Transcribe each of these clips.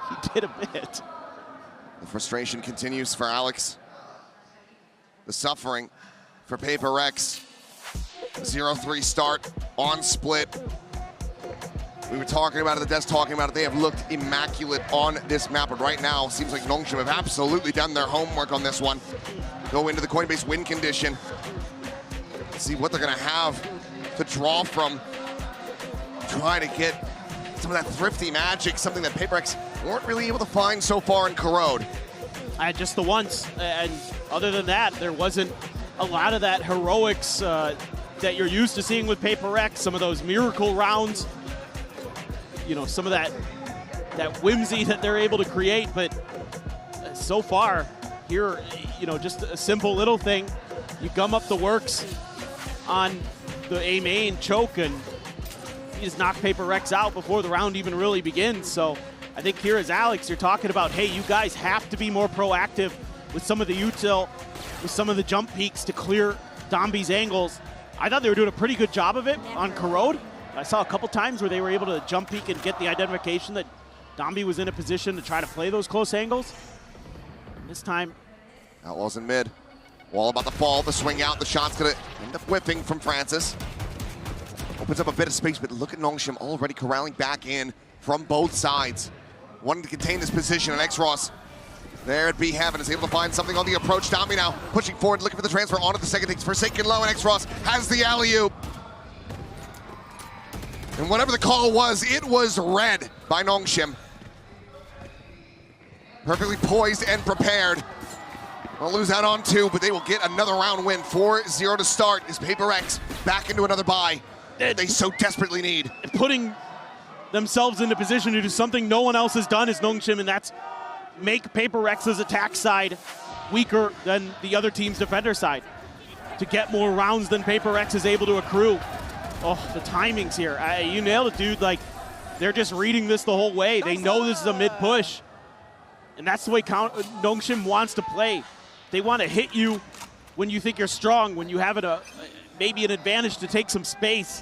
He did a bit. The frustration continues for Alex. The suffering for PRX. 0-3 start on split. We were talking about it at the desk, talking about it. They have looked immaculate on this map, but right now, seems like Nongshim have absolutely done their homework on this one. Go into the Coinbase win condition. See what they're gonna have to draw from. Try to get some of that thrifty magic, something that PRX weren't really able to find so far in Corrode. Just the once, and other than that, there wasn't a lot of that heroics that you're used to seeing with PRX, some of those miracle rounds, you know, some of that whimsy that they're able to create, but so far, here, you know, just a simple little thing, you gum up the works on the A main choke, and you just knock PRX out before the round even really begins. So I think here as Alex, you're talking about, hey, you guys have to be more proactive with some of the util, with some of the jump peaks to clear Dombi's angles. I thought they were doing a pretty good job of it on Corrode. I saw a couple times where they were able to jump peek and get the identification that Dombi was in a position to try to play those close angles. And this time, Outlaws in mid. Wall about to fall, the swing out, the shot's gonna end up whipping from Francis. Opens up a bit of space, but look at Nongshim already corralling back in from both sides. Wanting to contain this position, and X-Ross there at B Heaven is able to find something on the approach. Dombi now pushing forward, looking for the transfer onto the second. Takes Forsaken low, and X-Ross has the alley-oop. And whatever the call was, it was read by Nongshim. Perfectly poised and prepared. They'll lose out on 2, but they will get another round win. 4-0 to start as PRX back into another bye they so desperately need. Putting themselves into position to do something no one else has done is Nongshim, and that's make PRX's attack side weaker than the other team's defender side to get more rounds than PRX is able to accrue. Oh, the timings here. You nailed it, dude. Like, they're just reading this the whole way. They know this is a mid-push. And that's the way Nongshim wants to play. They want to hit you when you think you're strong, when you have maybe an advantage to take some space.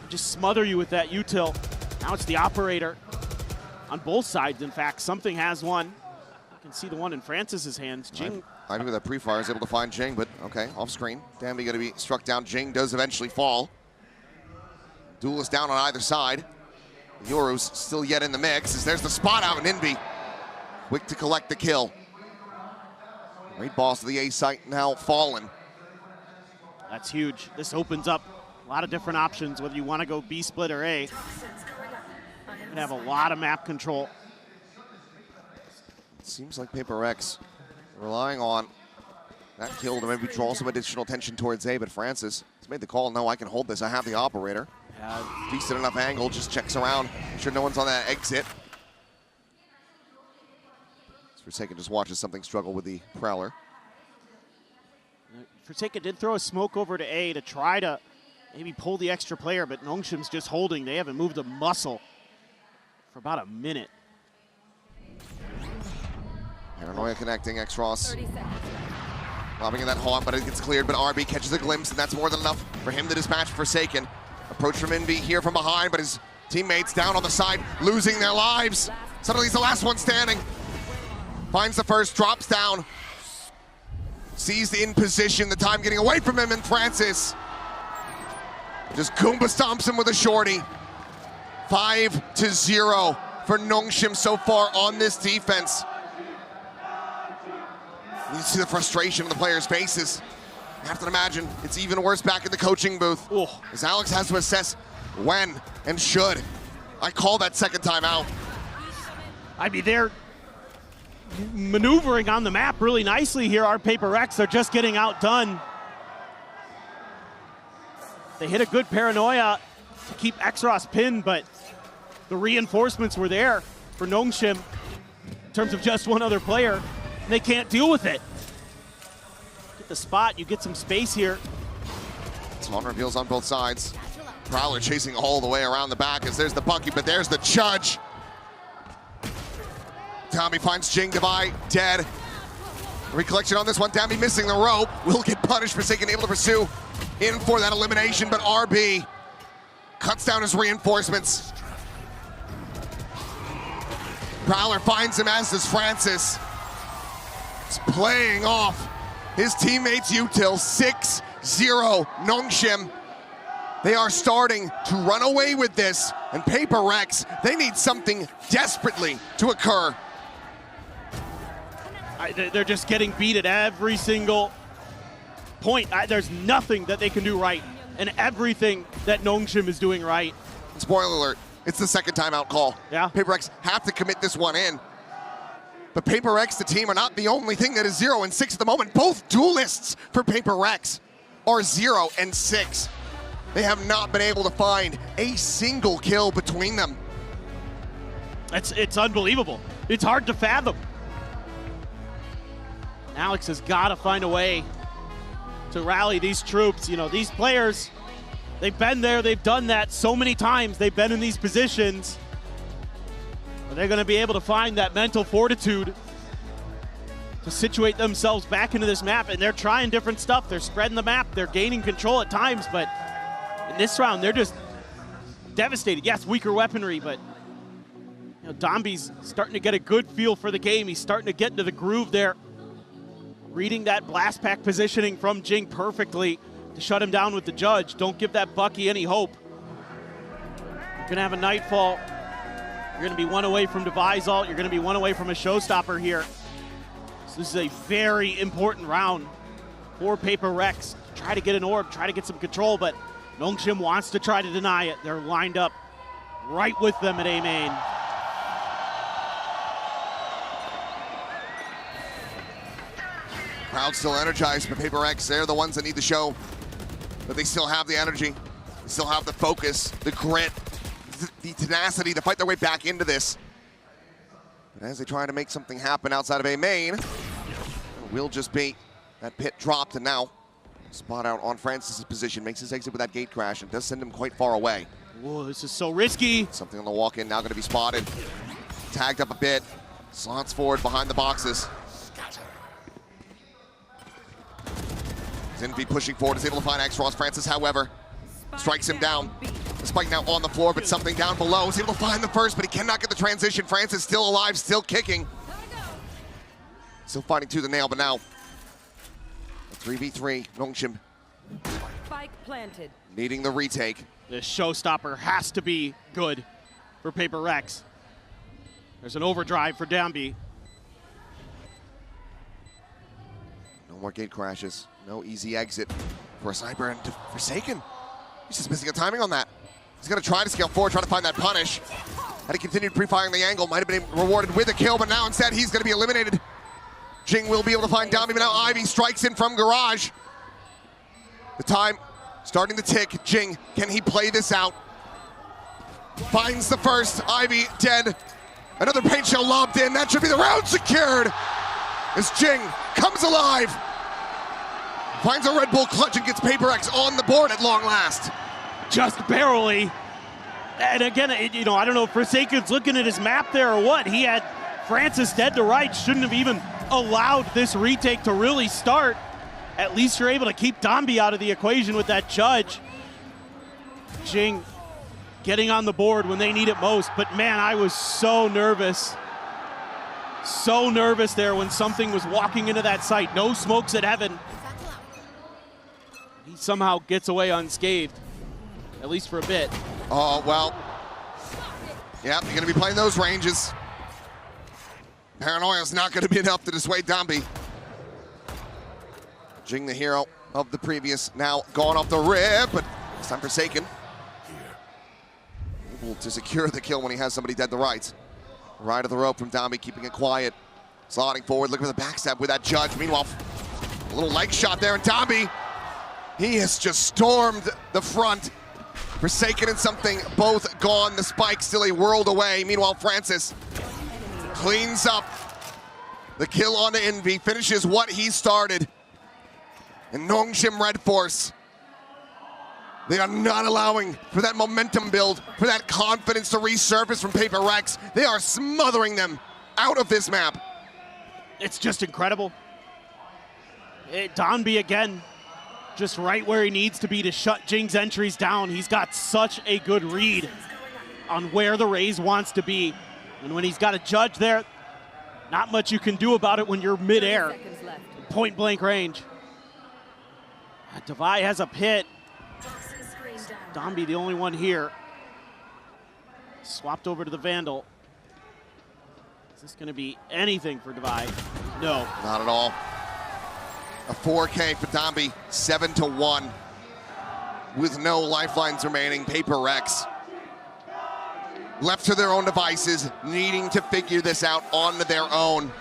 Just smother you with that util. Now it's the operator. On both sides, in fact, something has one. You can see the one in Francis's hands. Jing. I think that pre-fire is able to find Jing, but okay, off screen. Dambi going to be struck down. Jing does eventually fall. Duelist down on either side. Yoru's still yet in the mix, as there's the spot out, and Invi quick to collect the kill. Great balls to the A site now fallen. That's huge. This opens up a lot of different options, whether you want to go B split or A. And have a lot of map control. It seems like PRX relying on that kill to maybe draw some additional attention towards A, but Francis has made the call. No, I can hold this. I have the operator. Decent enough angle, just checks around. Make sure no one's on that exit. Forsaken just watches something struggle with the Prowler. Forsaken did throw a smoke over to A to try to maybe pull the extra player, but Nongshim's just holding. They haven't moved a muscle for about a minute. Paranoia connecting, X-Ross. Lobbing in that haunt, but it gets cleared, but RB catches a glimpse, and that's more than enough for him to dispatch Forsaken. Approach from Invi here from behind, but his teammates down on the side, losing their lives. Suddenly he's the last one standing. Finds the first, drops down. Sees in position, the time getting away from him, and Francis just Goomba stomps him with a shorty. 5-0 for Nongshim so far on this defense. You see the frustration on the players' faces. I have to imagine it's even worse back in the coaching booth. Ooh. As Alex has to assess when and should I call that second time out. I mean, they're maneuvering on the map really nicely here. Our PRX are just getting outdone. They hit a good paranoia to keep X-Ross pinned, but the reinforcements were there for Nongshim in terms of just one other player, and they can't deal with it. Get the spot, you get some space here. Taunt reveals on both sides. Prowler chasing all the way around the back as there's the Bucky, but there's the Judge. Tommy finds Jing Devi dead. Recollection on this one, Dambi missing the rope. Will get punished, Forsaken able to pursue in for that elimination, but RB cuts down his reinforcements. Prowler finds him, as does Francis. He's playing off his teammates util. 6-0 Nongshim. They are starting to run away with this, and PRX, they need something desperately to occur. They're just getting beat at every single point. There's nothing that they can do right, and everything that Nongshim is doing right. Spoiler alert, it's the second timeout call. Yeah. PRX have to commit this one in. But PRX, the team, are not the only thing that is 0-6 at the moment. Both duelists for PRX are 0-6. They have not been able to find a single kill between them. It's unbelievable. It's hard to fathom. Alex has got to find a way to rally these troops. You know, these players, they've been there, they've done that so many times. They've been in these positions. But they're going to be able to find that mental fortitude to situate themselves back into this map. And they're trying different stuff. They're spreading the map. They're gaining control at times. But in this round, they're just devastated. Yes, weaker weaponry, but you know, Domby's starting to get a good feel for the game. He's starting to get into the groove there. Reading that blast pack positioning from Jing perfectly to shut him down with the judge. Don't give that Bucky any hope. You're gonna have a Nightfall. You're gonna be one away from Device Alt. You're gonna be one away from a showstopper here. So this is a very important round for PRX. Try to get an orb, try to get some control, but Nongshim wants to try to deny it. They're lined up right with them at A main. Crowd still energized, but PRX, they're the ones that need to show that they still have the energy, they still have the focus, the grit, the tenacity to fight their way back into this. But as they try to make something happen outside of A main, it will just be that pit dropped, and now spot out on Francis's position, makes his exit with that gate crash, and does send him quite far away. Whoa, this is so risky. Something on the walk-in now going to be spotted, tagged up a bit, slots forward behind the boxes. Envy pushing forward, is able to find X-Ross. Francis, however, strikes him down. The spike now on the floor, but something down below. Is able to find the first, but he cannot get the transition. Francis still alive, still kicking. Still fighting to the nail, but now a 3v3. Nongshim Spike planted. needing the retake. This showstopper has to be good for PRX. There's an overdrive for Damby. No more gate crashes. No easy exit for a sniper, and Forsaken, he's just missing a timing on that. He's gonna try to scale forward, try to find that punish. Had he continued pre-firing the angle, might have been rewarded with a kill, but now instead he's gonna be eliminated. Jing will be able to find Domby, but now Ivy strikes in from garage. The time starting to tick. Jing, can he play this out? Finds the first, Ivy dead. Another paint shell lobbed in, that should be the round secured. As Jing comes alive. Finds a Red Bull clutch and gets PRX on the board at long last. Just barely. And again, you know, I don't know if Forsaken's looking at his map there or what. He had Francis dead to right. Shouldn't have even allowed this retake to really start. At least you're able to keep Domby out of the equation with that judge. Jing getting on the board when they need it most. But man, I was so nervous. So nervous there when something was walking into that site. No smokes at heaven. He somehow gets away unscathed, at least for a bit. Oh, well. Yep, you're going to be playing those ranges. Paranoia is not going to be enough to dissuade Domby. Jing, the hero of the previous, now gone off the rip, but it's time Forsaken. Able to secure the kill when he has somebody dead to right. Right of the rope from Domby, keeping it quiet. Sliding forward, looking for the backstab with that judge. Meanwhile, a little leg shot there, and Domby, he has just stormed the front. Forsaken and something both gone. The spike still a world away. Meanwhile, Francis cleans up the kill on Envy, finishes what he started. And Nongshim Red Force, they are not allowing for that momentum build, for that confidence to resurface from PRX. They are smothering them out of this map. It's just incredible. Domby again, just right where he needs to be to shut Jing's entries down. He's got such a good read on where the Raze wants to be. And when he's got a judge there, not much you can do about it when you're midair, 30 seconds left. point blank range. Devi has a pit. Domby the only one here. Swapped over to the Vandal. Is this going to be anything for Devi? No. Not at all. A 4K for Domby, 7-1. With no lifelines remaining, PRX left to their own devices, needing to figure this out on their own.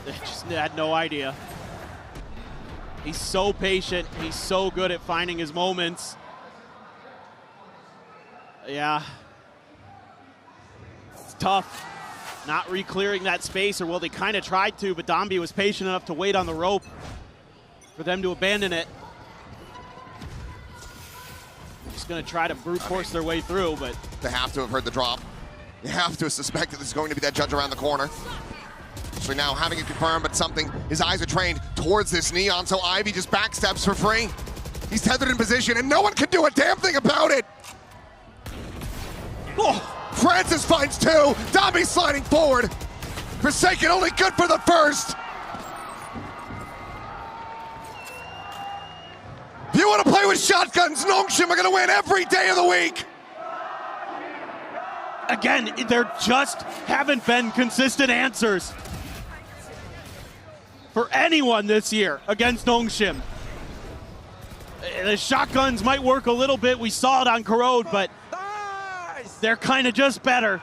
They just had no idea. He's so patient. He's so good at finding his moments. Yeah. It's tough. Not re-clearing that space, or well, they kind of tried to, but Domby was patient enough to wait on the rope for them to abandon it. Just going to try to brute force their way through, but They have to have heard the drop. You have to suspect that there's going to be that judge around the corner. Especially now having it confirmed, but something, his eyes are trained towards this Neon, so Ivy just backsteps for free. He's tethered in position, and no one can do a damn thing about it. Oh, Francis finds two. Domby sliding forward. Forsaken only good for the first. If you want to play with shotguns, Nongshim are going to win every day of the week. again, there just haven't been consistent answers for anyone this year against Nongshim. The shotguns might work a little bit. We saw it on Corrode, but they're kind of just better.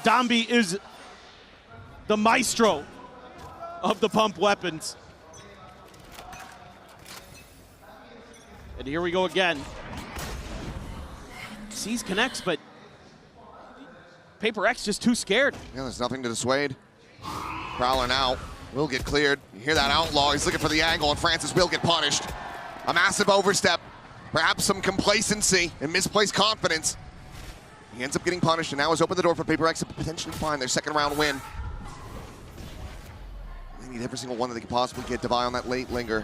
Domby is the maestro of the pump weapons. And here we go again. Sees connects, but PRX just too scared. Yeah, there's nothing to dissuade. Prowler now will get cleared. You hear that outlaw, he's looking for the angle, and Francis will get punished. A massive overstep, perhaps some complacency and misplaced confidence. He ends up getting punished, and now has opened the door for PRX to potentially find their second round win. They need every single one that they can possibly get. Devi on that late linger.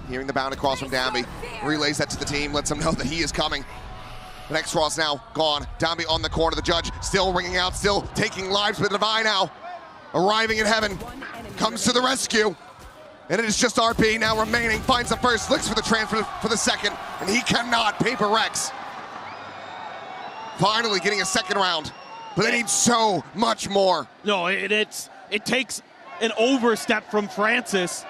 Hearing the bound across from Domby. Relays that to the team, lets them know that he is coming. The next cross now gone. Domby on the corner. The judge still ringing out, still taking lives, but Devi now arriving in heaven. Comes to the rescue. And it is just RP now remaining. Finds the first, looks for the transfer for the second, and he cannot. PRX finally getting a second round, but they need so much more. No, it takes an overstep from Francis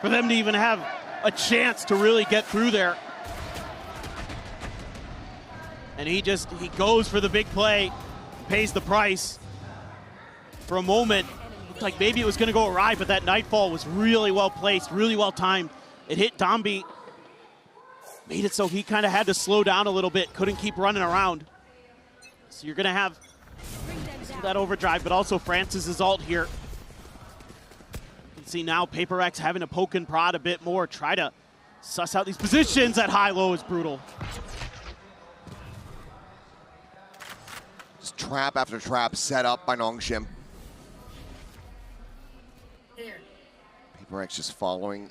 for them to even have a chance to really get through there. And he goes for the big play, pays the price. For a moment, looked like maybe it was gonna go awry, but that Nightfall was really well placed, really well timed. It hit Domby, made it so he kind of had to slow down a little bit, couldn't keep running around. So you're gonna have that overdrive, but also Francis's ult here. You can see now PRX having to poke and prod a bit more, try to suss out these positions. That high-low is brutal. Just trap after trap set up by Nongshim. PRX just following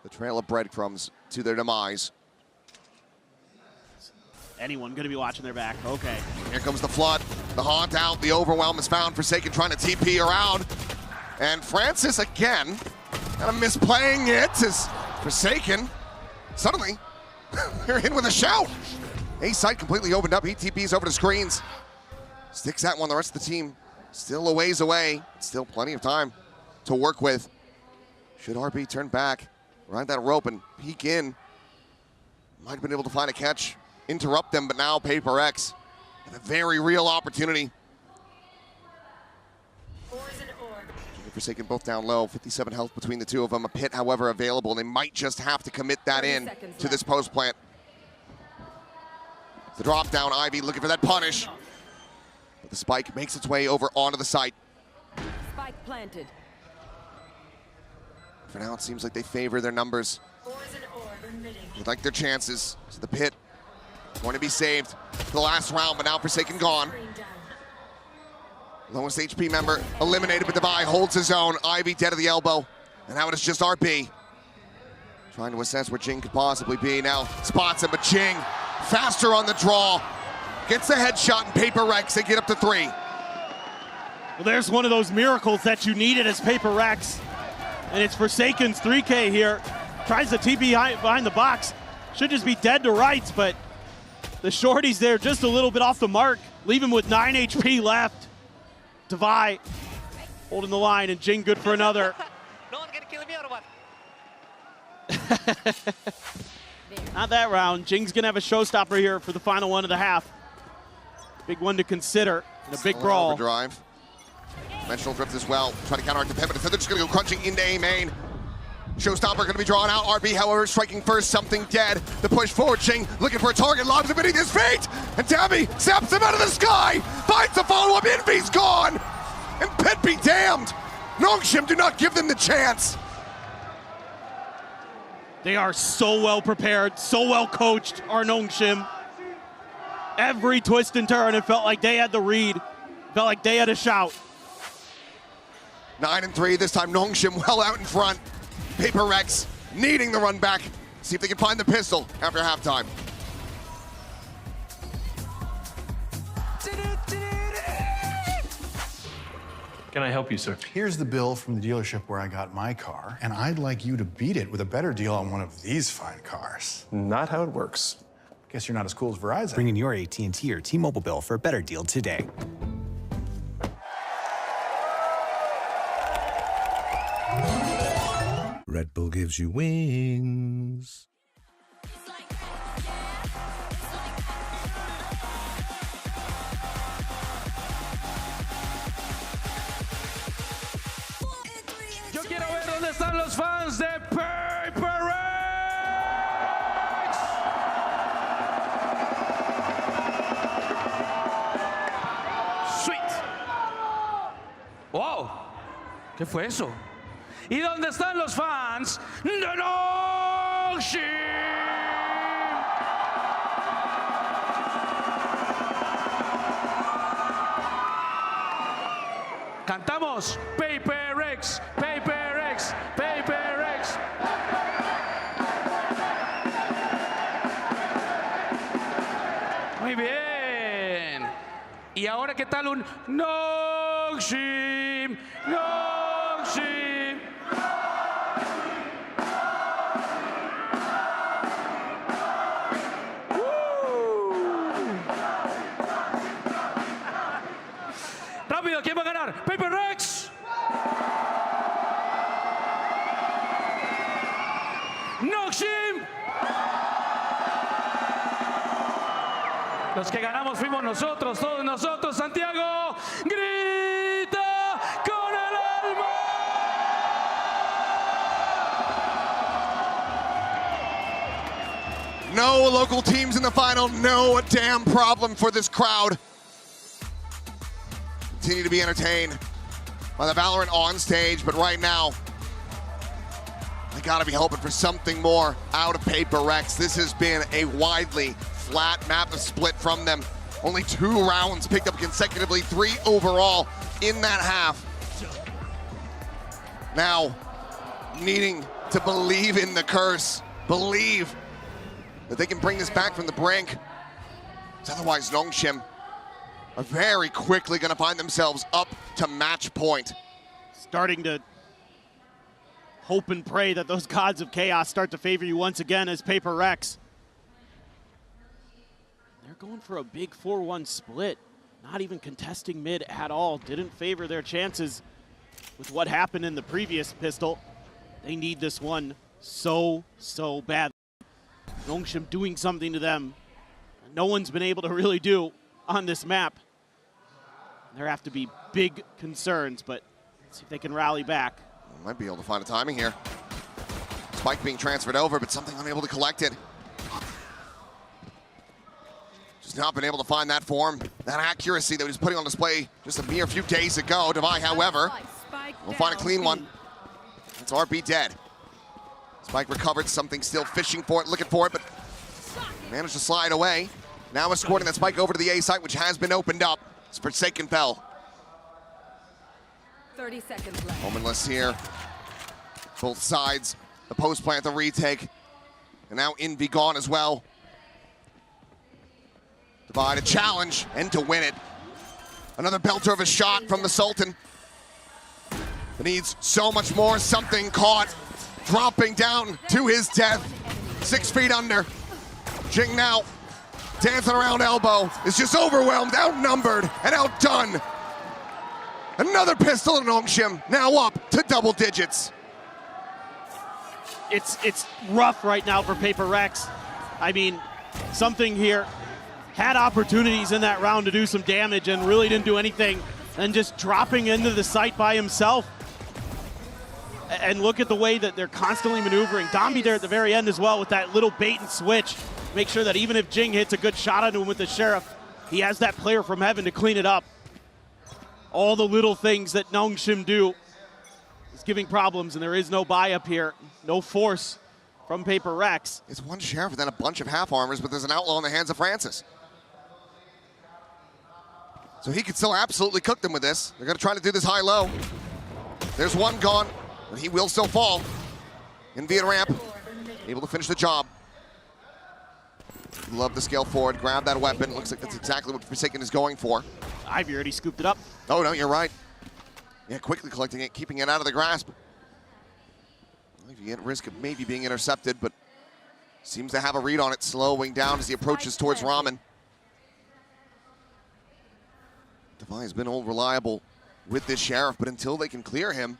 the trail of breadcrumbs to their demise. Anyone gonna be watching their back? Okay. Here comes the flood, the haunt out, the overwhelm is found. Forsaken trying to TP around. And Francis again, kind of misplaying it as Forsaken suddenly, they're in with a shout. A site completely opened up, he TPs over the screens. Sticks that one, the rest of the team still a ways away. Still plenty of time to work with. Should RP turn back, ride that rope and peek in. Might have been able to find a catch, interrupt them, but now PRX have a very real opportunity. Forsaken both down low, 57 health between the two of them. A pit, however, available, and they might just have to commit that in to this post plant. The drop down, Ivy looking for that punish. But the spike makes its way over onto the site. Spike planted. For now, it seems like they favor their numbers. They like their chances. So the pit going to be saved for the last round, but now Forsaken gone. Lowest HP member eliminated, but Devi holds his own. Ivy dead at the elbow, and now it is just RP. Trying to assess where Jing could possibly be. Now spots him, but Jing faster on the draw. Gets the headshot and PRX, they get up to 3. Well, there's one of those miracles that you needed as PRX. And it's Forsaken's 3K here. Tries the TP behind the box. Should just be dead to rights, but the shorty's there just a little bit off the mark. Leave him with 9 HP left. Devi holding the line, and Jing good for another. No one can kill me or what? Not that round. Jing's gonna have a showstopper here for the final one of the half. Big one to consider, and a big brawl. Overdrive. Dimensional drift as well. Trying to counteract the pivot. They're just gonna go crunching into A main. Showstopper gonna be drawn out. RB, however, striking first, something dead. The push forward, Jing looking for a target, lobs it beneath his feet! And Tabby zaps him out of the sky! Finds the follow-up, Envy's gone! And Pit be damned! Nongshim do not give them the chance! They are so well prepared, so well coached, our Nongshim. Every twist and turn, it felt like they had the read. Felt like they had a shout. 9-3, this time Nongshim well out in front. PRX needing the run back. See if they can find the pistol after halftime. Can I help you, sir? Here's the bill from the dealership where I got my car, and I'd like you to beat it with a better deal on one of these fine cars. Not how it works. Guess you're not as cool as Verizon. Bring in your AT&T or T-Mobile bill for a better deal today. Red Bull gives you wings. Yo quiero ver dónde están los fans de PRX. Sweet. Wow. ¿Qué fue eso? ¿Y dónde están los fans de Nongshim? Cantamos PRX, PRX, PRX. Muy bien. ¿Y ahora qué tal un Nongshim? Nongshim. Rápido, ¿quién va a ganar? PRX. Nongshim. Los que ganamos fuimos nosotros, todos nosotros. Santiago, grita con el alma. No local teams in the final, no damn problem for this crowd. Continue to be entertained by the Valorant on stage, but right now, they gotta be hoping for something more out of PRX. This has been a widely flat map of split from them. Only 2 rounds picked up consecutively, 3 overall in that half. Now, needing to believe in the curse, believe that they can bring this back from the brink. Because otherwise, Nongshim are very quickly going to find themselves up to match point. Starting to hope and pray that those gods of chaos start to favor you once again as PRX. They're going for a big 4-1 split. Not even contesting mid at all. Didn't favor their chances with what happened in the previous pistol. They need this one so bad. Nongshim doing something to them no one's been able to really do on this map. There have to be big concerns, but let's see if they can rally back. Might be able to find a timing here. Spike being transferred over, but something unable to collect it. Just not been able to find that form, that accuracy that he was putting on display just a mere few days ago. Devi, however, will find a clean one. It's RB dead. Spike recovered, something still fishing for it, looking for it, but managed to slide away. Now escorting that Spike over to the A site, which has been opened up. It's Forsaken fell. 30 seconds left. Momentless here. Both sides The post plant, the retake. And now Envy gone as well. Divide a challenge and to win it. Another belter of a shot from the Sultan. But needs so much more. Something caught. Dropping down to his death. 6 feet under. Jing now dancing around elbow. Is just overwhelmed, outnumbered, and outdone. Another pistol in Nongshim. Now up to double digits. It's rough right now for PRX. I mean, something here had opportunities in that round to do some damage and really didn't do anything, and just dropping into the site by himself. And look at the way that they're constantly maneuvering. Domby there at the very end as well with that little bait and switch. Make sure that even if Jing hits a good shot onto him with the Sheriff, he has that player from heaven to clean it up. All the little things that Nongshim do is giving problems, and there is no buy up here. No force from PRX. It's one Sheriff and then a bunch of half armors, but there's an outlaw in the hands of Francis. So he could still absolutely cook them with this. They're gonna try to do this high-low. There's one gone, but he will still fall. Envy at ramp, able to finish the job. Love the scale forward, grab that weapon. Looks like that's exactly what Forsaken is going for. Ivy already scooped it up. Oh no, you're right. Yeah, quickly collecting it, keeping it out of the grasp. Ivy at risk of maybe being intercepted, but seems to have a read on it, slowing down as he approaches towards Ramen. Devi has been old reliable with this Sheriff, but until they can clear him,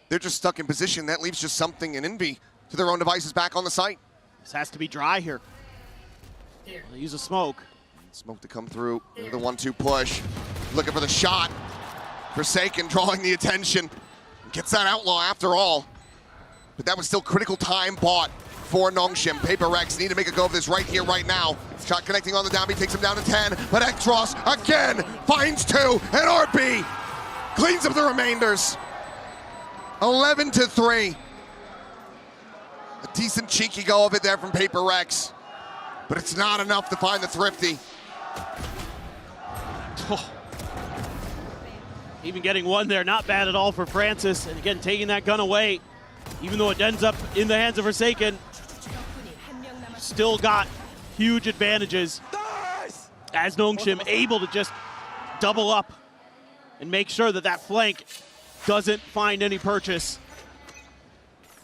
they're just stuck in position. That leaves just something in Envy to their own devices back on the site. This has to be dry here. They use a smoke. Smoke to come through. The 1-2 push. Looking for the shot. Forsaken drawing the attention. Gets that outlaw after all. But that was still critical time bought for Nongshim. PRX need to make a go of this right here, right now. Shot connecting on the down. He takes him down to 10. But Ektross again finds 2. And RB cleans up the remainders. 11-3. A decent cheeky go of it there from PRX. But it's not enough to find the Thrifty. Oh. Even getting one there, not bad at all for Francis. And again, taking that gun away, even though it ends up in the hands of Forsaken, still got huge advantages. As Nongshim able to just double up and make sure that that flank doesn't find any purchase.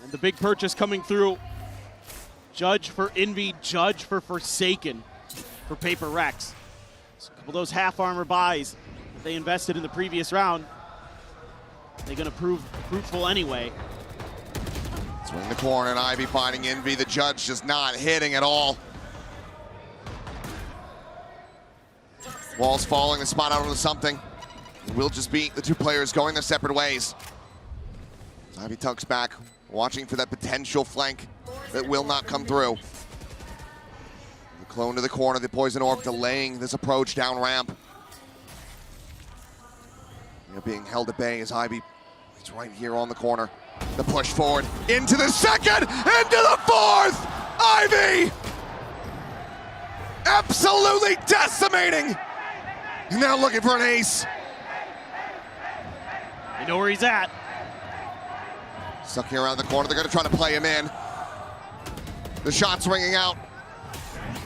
And the big purchase coming through. Judge for Envy, Judge for Forsaken for PRX. So a couple of those half armor buys that they invested in the previous round, they're gonna prove fruitful anyway. Swing the corner and Ivy finding Envy. The Judge just not hitting at all. Walls falling, the spot out onto something. It will just be the 2 players going their separate ways. Ivy tucks back, watching for that potential flank that will not come through. The clone to the corner, the poison orb delaying this approach down ramp. They're being held at bay as Ivy is right here on the corner. The push forward into the second, into the 4th. Ivy absolutely decimating. Now looking for an ace. You know where he's at. Stuck here around the corner. They're going to try to play him in. The shot's ringing out.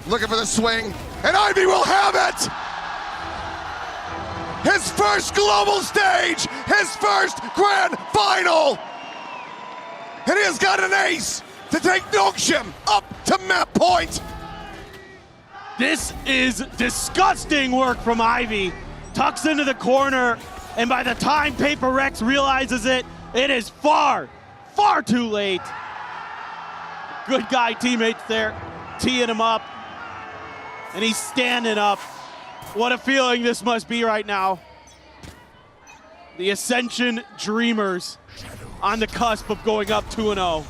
Looking for the swing. And Ivy will have it! His first global stage! His first grand final! And he has got an ace to take Nongshim up to map point! This is disgusting work from Ivy. Tucks into the corner, and by the time PRX realizes it, it is far too late. Good guy teammates there, teeing him up, and he's standing up. What a feeling this must be right now. The Ascension Dreamers on the cusp of going up 2-0.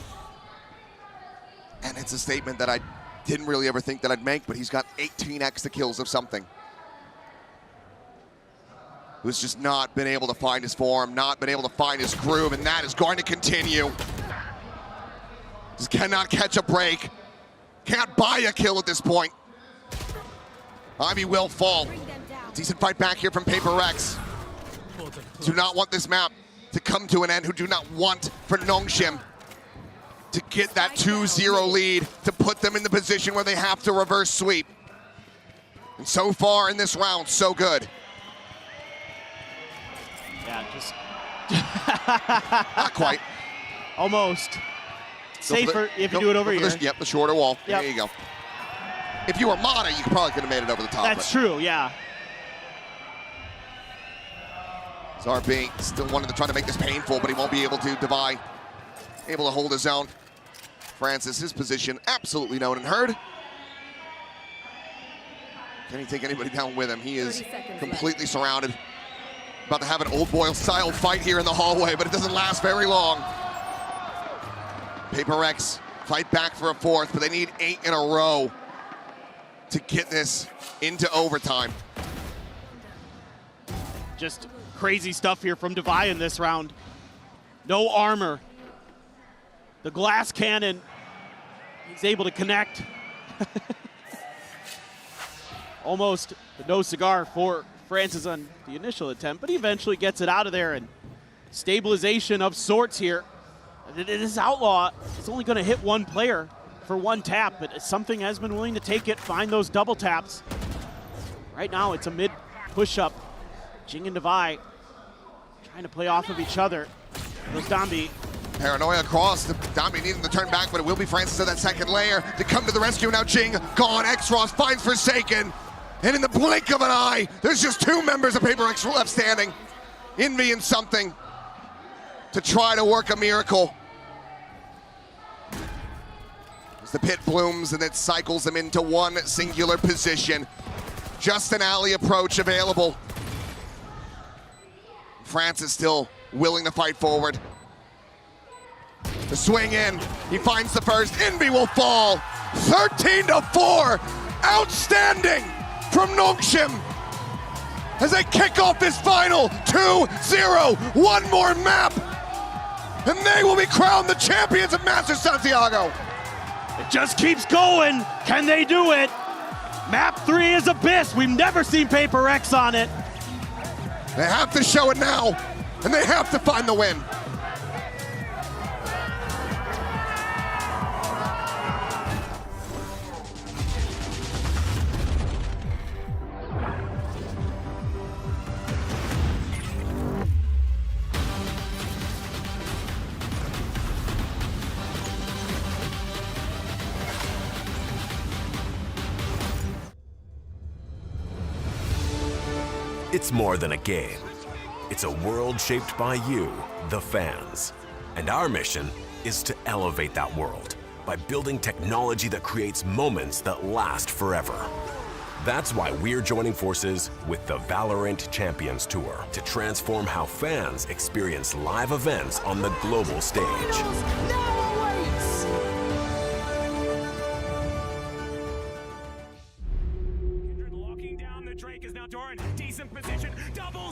And it's a statement that I didn't really ever think that I'd make, but he's got 18 extra kills of something. Who's just not been able to find his form, not been able to find his groove, and that is going to continue. Just cannot catch a break. Can't buy a kill at this point. Ivy will fall. Decent fight back here from PRX. Do not want this map to come to an end, who do not want for Nongshim to get that 2-0 lead, to put them in the position where they have to reverse sweep. And so far in this round, so good. Yeah, just Not quite. almost. Go for Safer if you do it over here. Yep, the shorter wall. Yep. There you go. If you were Mata, you probably could have made it over the top. That's true, yeah. Zarbi still wanted to try to make this painful, but he won't be able to. Devi able to hold his own. Francis, his position absolutely known and heard. Can he take anybody down with him? He is completely surrounded. About to have an old boy style fight here in the hallway, but it doesn't last very long. PRX fight back for a fourth, but they need 8 in a row to get this into overtime. Just crazy stuff here from Devi in this round. No armor. The glass cannon, he's able to connect. Almost no cigar for Francis on the initial attempt, but he eventually gets it out of there, and stabilization of sorts here. It is Outlaw. It's only going to hit one player for one tap, but something has been willing to take it, find those double taps. Right now, it's a mid push-up. Jing and Devi trying to play off of each other. Goes Dambi. Paranoia across. Dambi needing to turn back, but it will be Francis at that second layer to come to the rescue. Now Jing gone. X-Ross finds Forsaken. And in the blink of an eye, there's just 2 members of PRX left standing. Envy and something to try to work a miracle. As the pit blooms and it cycles them into one singular position. Just an alley approach available. Francis still willing to fight forward. The swing in, he finds the first. Envy will fall. 13-4, outstanding from Nongshim as they kick off this final 2-0. One more map, and they will be crowned the champions of Master Santiago. It just keeps going. Can they do it? Map 3 is Abyss. We've never seen PRX on it. They have to show it now, and they have to find the win. It's more than a game. It's a world shaped by you, the fans. And our mission is to elevate that world by building technology that creates moments that last forever. That's why we're joining forces with the VALORANT Champions Tour to transform how fans experience live events on the global stage.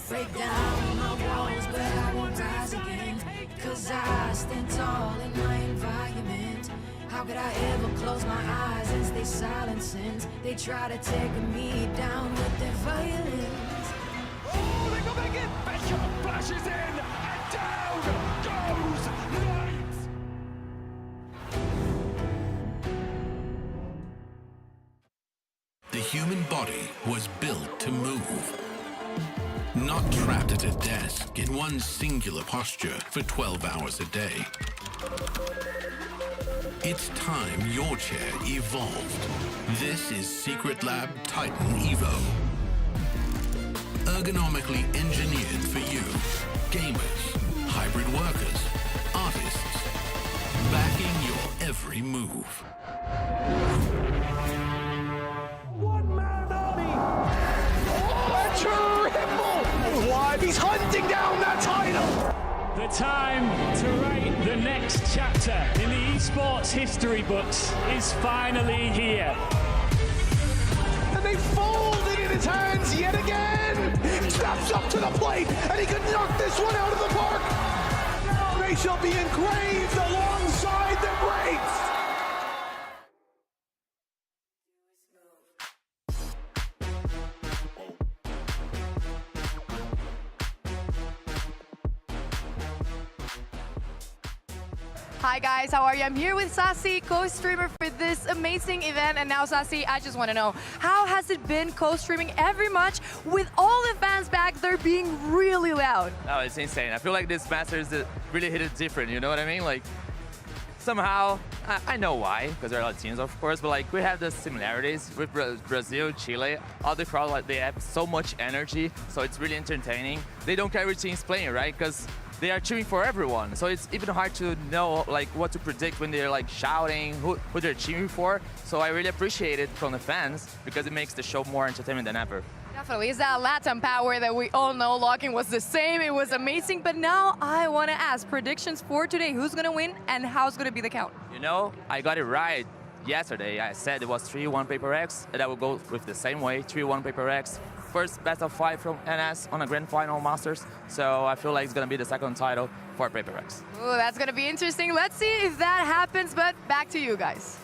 Break down my walls, but I won't rise again. Cause I stand tall in my environment. How could I ever close my eyes and stay silent since they try to take me down with their violence? Oh, they're gonna get Bishop flashes in, and down goes Knight! The human body was built to move. Not trapped at a desk in one singular posture for 12 hours a day. It's time your chair evolved. This is Secret Lab Titan Evo. Ergonomically engineered for you, gamers, hybrid workers, artists, backing your every move. One-man army! Triple! Why? He's hunting down that title! The time to write the next chapter in the esports history books is finally here. And they fold it in his hands yet again! He steps up to the plate, and he can knock this one out of the park! Now they shall be engraved alongside the greats! Hi guys, how are you? I'm here with Sassy, co-streamer for this amazing event. And now Sassy, I just want to know, how has it been co-streaming every match with all the fans back there being really loud? Oh, it's insane. I feel like this Masters really hit it different, you know what I mean? Like, somehow, I know why, because they're Latinos, of course, but like we have the similarities with Brazil, Chile. All the crowd, like, they have so much energy, so it's really entertaining. They don't care which team's playing, right? Because they are cheering for everyone, so it's even hard to know like what to predict when they're like shouting who they're cheering for. So I really appreciate it from the fans because it makes the show more entertaining than ever. Definitely, it's that Latin power that we all know. Locking was the same, it was amazing, but now I want to ask predictions for today. Who's going to win and how's going to be the count? You know, I got it right yesterday. I said it was 3-1 PRX, and I will go with the same way, 3-1 PRX. First best of 5 from NS on a grand final Masters, so I feel like it's going to be the second title for PRX. Ooh, that's going to be interesting. Let's see if that happens, but back to you guys.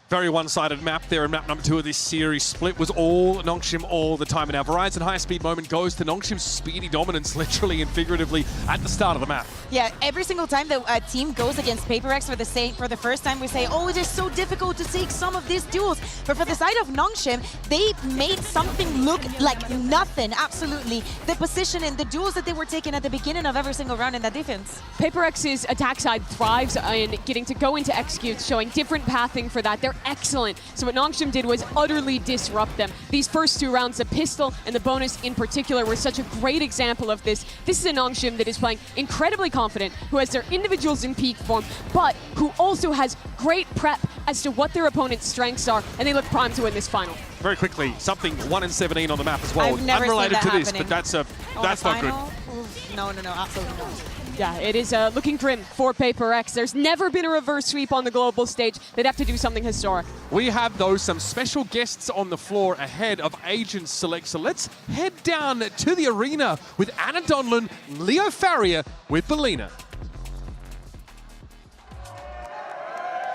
Very one-sided map there in map number 2 of this series. Split was all Nongshim all the time. And our Verizon high-speed moment goes to Nongshim's speedy dominance, literally and figuratively, at the start of the map. Yeah, every single time the team goes against PRX for the first time, we say, oh, it is so difficult to take some of these duels. But for the side of Nongshim, they made something look like nothing, absolutely. The position and the duels that they were taking at the beginning of every single round in that defense. PRX's attack side thrives in getting to go into executes, showing different pathing for that. They're excellent. So what Nongshim did was utterly disrupt them. These first 2 rounds, the pistol and the bonus in particular, were such a great example of this. This is a Nongshim that is playing incredibly confident, who has their individuals in peak form, but who also has great prep as to what their opponent's strengths are, and they look primed to win this final. Very quickly, something 1-17 on the map as well. I've never unrelated seen that to this, happening. but that's not good. Oof, no, absolutely not. Yeah, it is looking grim for PRX. There's never been a reverse sweep on the global stage. They'd have to do something historic. We have, though, some special guests on the floor ahead of Agent Select. So let's head down to the arena with Anna Donlan, Leo Farrier with Belina.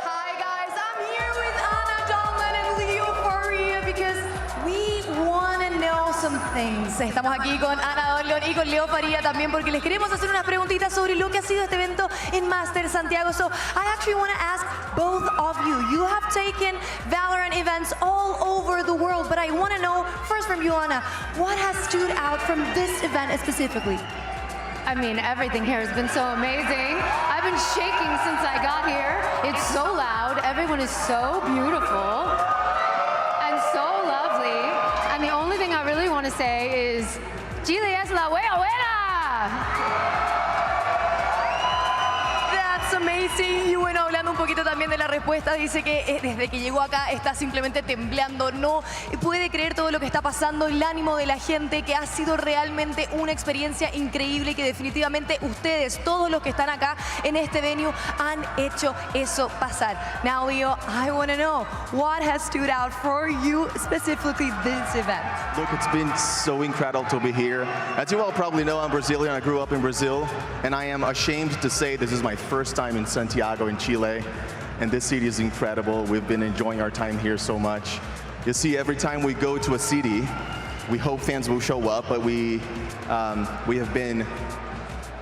Hi guys, I'm here with Anna Donlan and Leo Farrier because we want to know some things. Estamos aquí con Ana Donlan y con Leo Farrier también porque les queremos hacer unas preguntitas sobre lo que ha sido este evento en Master Santiago. So I actually want to ask both of you. You have taken Valorant events all over the world, but I want to know first from you, Ana, what has stood out from this event specifically? I mean, everything here has been so amazing. I've been shaking since I got here. It's so loud. Everyone is so beautiful and so lovely. And the only thing I really want to say is, Chile es la buena buena. That's amazing. Y bueno, hablando un poquito también de la respuesta, dice que desde que llegó acá está simplemente temblando. No puede creer todo lo que está pasando, el ánimo de la gente, que ha sido realmente una experiencia increíble y que definitivamente ustedes, todos los que están acá en este venue, han hecho eso pasar. Now, Leo, I want to know, what has stood out for you specifically this event? Look, it's been so incredible to be here. As you all probably know, I'm Brazilian. I grew up in Brazil, and I am ashamed to say this is my first time in Santiago in Chile, and this city is incredible. We've been enjoying our time here so much. You see, every time we go to a city, we hope fans will show up, but we have been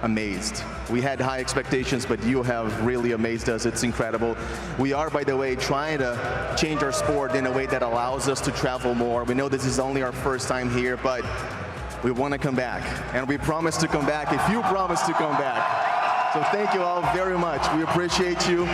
amazed. We had high expectations, but you have really amazed us. It's incredible. We are, by the way, trying to change our sport in a way that allows us to travel more. We know this is only our first time here, but we want to come back, and we promise to come back if you promise to come back. So thank you all very much. We appreciate you.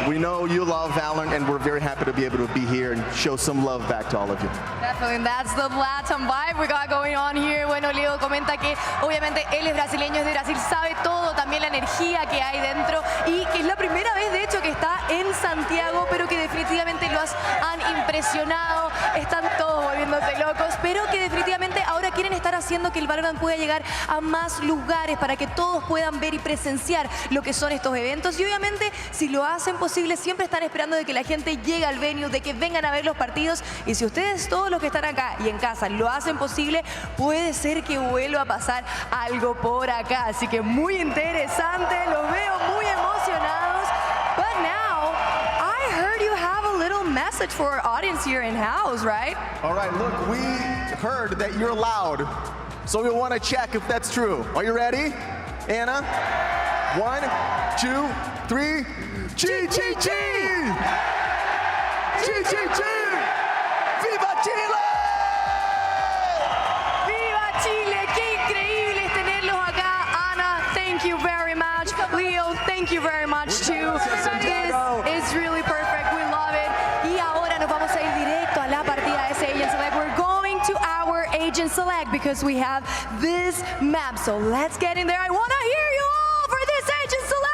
We know you love Valorant, and we're very happy to be able to be here and show some love back to all of you. Definitely, that's the Latin vibe we got going on here. Bueno, Leo comenta que obviamente él es brasileño, es de Brasil, sabe todo, también la energía que hay dentro y que es la primera vez de hecho que está en Santiago, pero que definitivamente los han impresionado, están todos volviéndose locos, pero que definitivamente ahora quieren estar haciendo que el Valorant pueda llegar a más lugares para que todos puedan ver y presenciar lo que son estos eventos y obviamente si lo hacen posible siempre están esperando de que la gente llegue al venue, de que vengan a ver los partidos y si ustedes todos los que están acá y en casa lo hacen posible, puede ser que vuelva a pasar algo por acá, así que muy interesante, los veo muy emocionados, but now I heard you have a little message for our audience here in house, right? All right, look, we heard that you're loud, so we want to check if that's true. Are you ready? Anna? 1, 2, 3. Chi, chi, chi! Chi, chi, chi! ¡Viva Chile! ¡Viva Chile! ¡Qué increíble es tenerlos acá! Ana, thank you very much. Leo, thank you very much too. This is really perfect. We love it. Y ahora nos vamos a ir directo a la partida de ese Agent Select. We're going to our Agent Select because we have this map. So let's get in there. I want to hear you all for this Agent Select.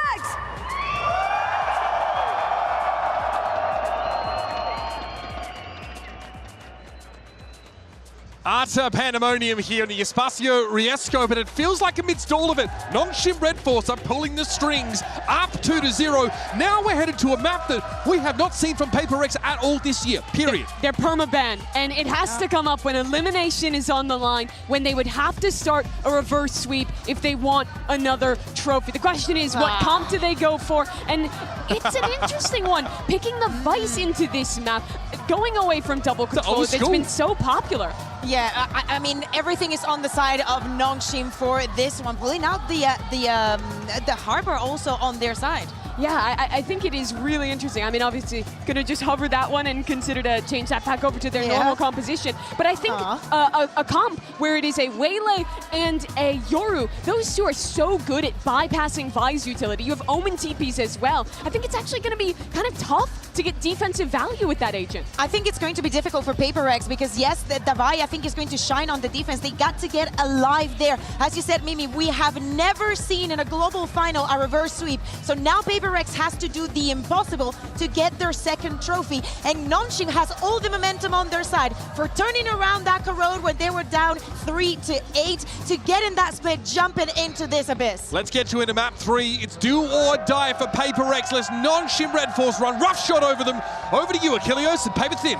Utter pandemonium here in the Espacio Riesco, but it feels like amidst all of it, Nongshim Red Force are pulling the strings up 2-0. Now we're headed to a map that we have not seen from PRX at all this year, period. They're perma-banned, and it has to come up when elimination is on the line, when they would have to start a reverse sweep if they want another trophy. The question is, what comp do they go for? And it's an interesting one, picking the Vice into this map, going away from double control that's been so popular. Yeah, I mean, everything is on the side of Nongshim for this one. Pulling out the Harbor also on their side. Yeah, I think it is really interesting. I mean, obviously, going to just hover that one and consider to change that back over to their normal composition. But I think a comp where it is a Waylay and a Yoru, those two are so good at bypassing Vi's utility. You have Omen TPs as well. I think it's actually going to be kind of tough to get defensive value with that agent. I think it's going to be difficult for PRX because, yes, the Vi, I think, is going to shine on the defense. They got to get alive there. As you said, Mimi, we have never seen in a global final a reverse sweep. So now PRX has to do the impossible to get their second trophy. And Nongshim has all the momentum on their side for turning around that Corrode when they were down 3-8 to get in that split, jumping into this abyss. Let's get you into map 3. It's do or die for PRX. Let's Nongshim Red Force run. Rough shot over them. Over to you, Achilleos, and paper thin.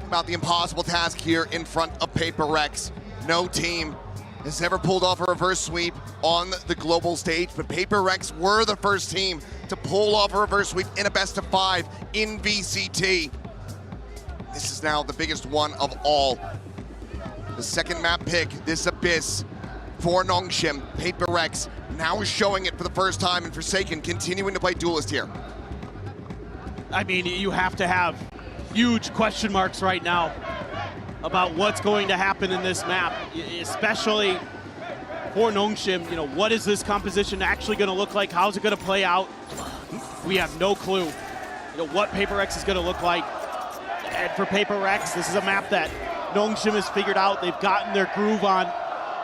About the impossible task here in front of PRX. No team has ever pulled off a reverse sweep on the global stage, but PRX were the first team to pull off a reverse sweep in a best of 5 in VCT. This is now the biggest one of all. The second map pick, this abyss for Nongshim. PRX now is showing it for the first time, and Forsaken continuing to play duelist here. I mean, you have to have huge question marks right now about what's going to happen in this map, especially for Nongshim. You know, what is this composition actually going to look like? How's it going to play out? We have no clue, you know, what PRX is going to look like. And for PRX, this is a map that Nongshim has figured out. They've gotten their groove on.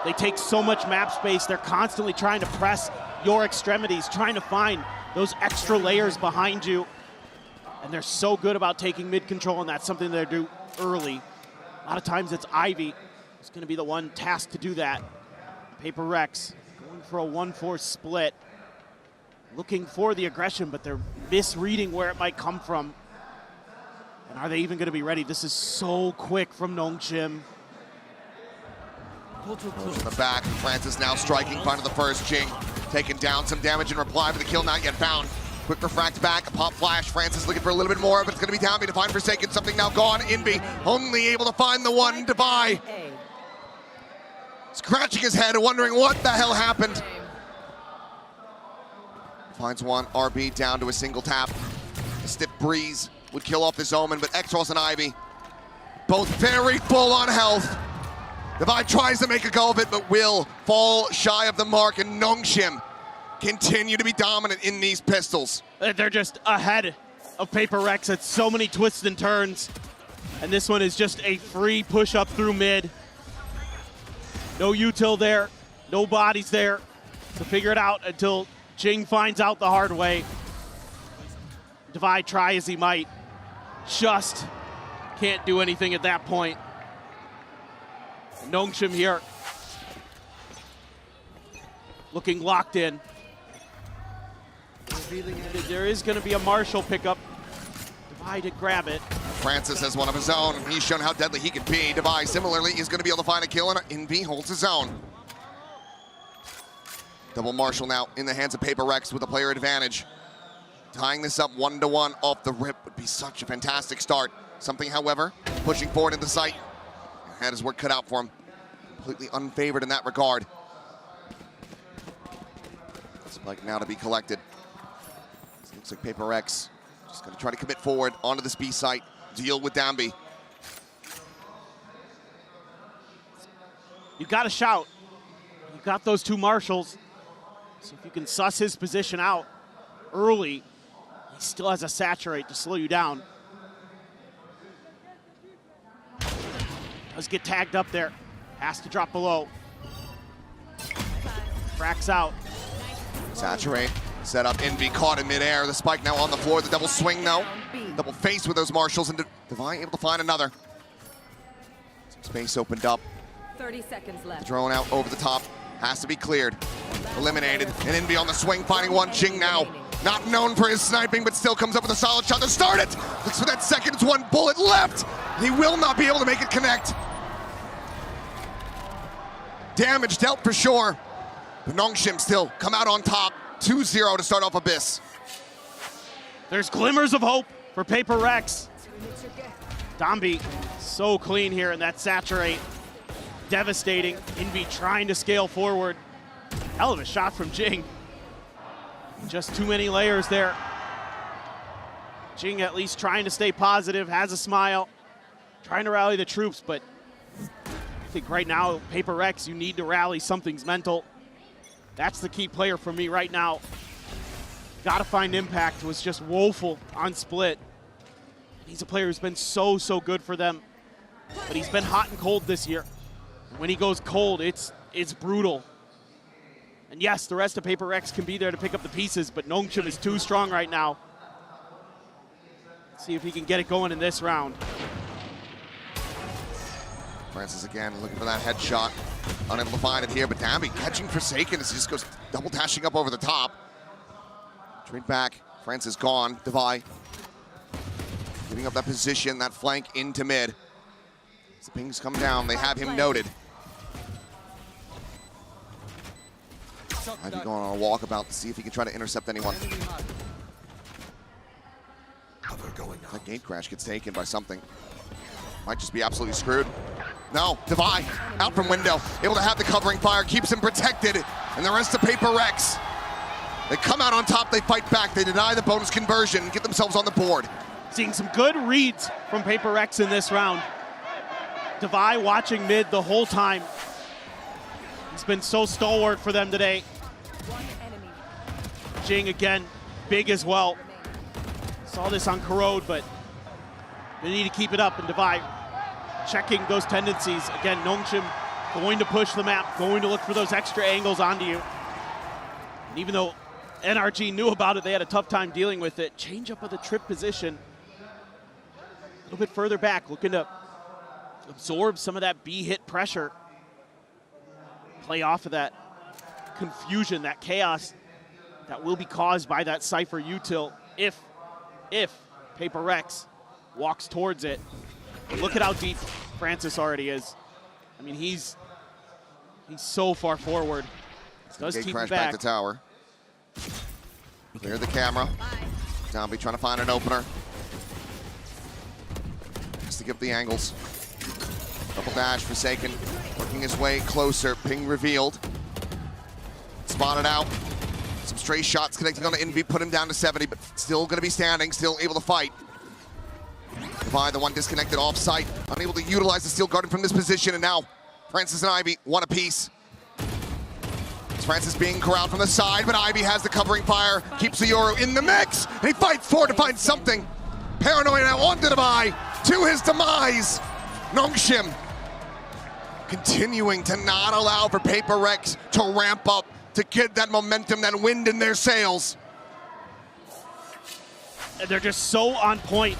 They take so much map space. They're constantly trying to press your extremities, trying to find those extra layers behind you. And they're so good about taking mid control, and that's something they do early. A lot of times it's Ivy who's going to be the one tasked to do that. PRX going for a 1-4 split. Looking for the aggression, but they're misreading where it might come from. And are they even going to be ready? This is so quick from Nongshim. In the back, Francis now striking, finding the first Jing. Taking down some damage in reply, but the kill not yet found. Quick refract back, a pop flash. Francis looking for a little bit more, but it's going to be Tambi to find Forsaken. Something now gone. Invi only able to find the one to buy. Scratching his head, wondering what the hell happened. Finds one, RB down to a single tap. A stiff breeze would kill off this Omen, but Xros and Ivy both very full on health. Divide tries to make a go of it, but will fall shy of the mark, and Nongshim continue to be dominant in these pistols. They're just ahead of PRX at so many twists and turns. And this one is just a free push up through mid. No util there, no bodies there to figure it out until Jing finds out the hard way. Divide try as he might, just can't do anything at that point. Nongshim here, looking locked in. There is going to be a Marshall pickup. Divide to grab it. Francis has one of his own. He's shown how deadly he can be. Divide similarly is going to be able to find a kill, and Envy holds his own. Double Marshall now in the hands of PRX with a player advantage. Tying this up 1-1 off the rip would be such a fantastic start. Something, however, pushing forward into sight. Had his work cut out for him. Completely unfavored in that regard. Spike now to be collected. It looks like PRX just going to try to commit forward onto this B site, deal with Dambi. You got to shout. You got those two Marshalls. So if you can suss his position out early, he still has a saturate to slow you down. Does get tagged up there. Has to drop below. Cracks out. Saturate, set up, Envy caught in midair. The spike now on the floor. The double swing now. Double face with those Marshals, and Divine able to find another. Some space opened up. 30 seconds left. Drone out over the top. Has to be cleared. Eliminated. And Envy on the swing, finding one. Jing now. Not known for his sniping, but still comes up with a solid shot to start it. Looks for that second. It's one bullet left. He will not be able to make it connect. Damage dealt for sure. But Nongshim still come out on top. 2-0 to start off Abyss. There's glimmers of hope for PRX. Dambi so clean here in that saturate. Devastating. Envy trying to scale forward. Hell of a shot from Jing. Just too many layers there. Jing at least trying to stay positive, has a smile, trying to rally the troops, but I think right now, PRX, you need to rally. Something's mental. That's the key player for me right now. Gotta find impact. Was just woeful on split. He's a player who's been so good for them, but he's been hot and cold this year. When he goes cold, it's brutal. And yes, the rest of PRX can be there to pick up the pieces, but Nongshim is too strong right now. Let's see if he can get it going in this round. Francis again looking for that headshot. Unable to find it here, but Dambi catching Forsaken as he just goes double dashing up over the top. Trade back. Francis gone. Devi giving up that position, that flank into mid. As the pings come down, they have him noted. Might be going on a walkabout to see if he can try to intercept anyone. That gate crash gets taken by something. Might just be absolutely screwed. No, Devi out from window, able to have the covering fire, keeps him protected, and the rest of PRX. They come out on top, they fight back, they deny the bonus conversion, get themselves on the board. Seeing some good reads from PRX in this round. Devi watching mid the whole time. He's been so stalwart for them today. Jing again, big as well. Saw this on Corrode, but they need to keep it up, and Devi checking those tendencies. Again, Nongshim going to push the map, going to look for those extra angles onto you. And even though NRG knew about it, they had a tough time dealing with it. Change up of the trip position. A little bit further back, looking to absorb some of that B hit pressure. Play off of that confusion, that chaos that will be caused by that Cypher util if PRX walks towards it. Look at how deep Francis already is. I mean, he's so far forward. Does keep him back to tower. Clear the camera. Dambi trying to find an opener. Has to give the angles. Double dash, Forsaken working his way closer. Ping revealed. Spotted out. Some stray shots connecting on the Envy, put him down to 70, but still going to be standing, still able to fight. Devi, the one disconnected off-site, unable to utilize the steel garden from this position, and now Francis and Ivy, one apiece. Francis being corralled from the side, but Ivy has the covering fire, keeps the Euro in the mix, and he fights forward to find something. Paranoia now on to the bye, to his demise. Nongshim continuing to not allow for PRX to ramp up, to get that momentum, that wind in their sails. And they're just so on point.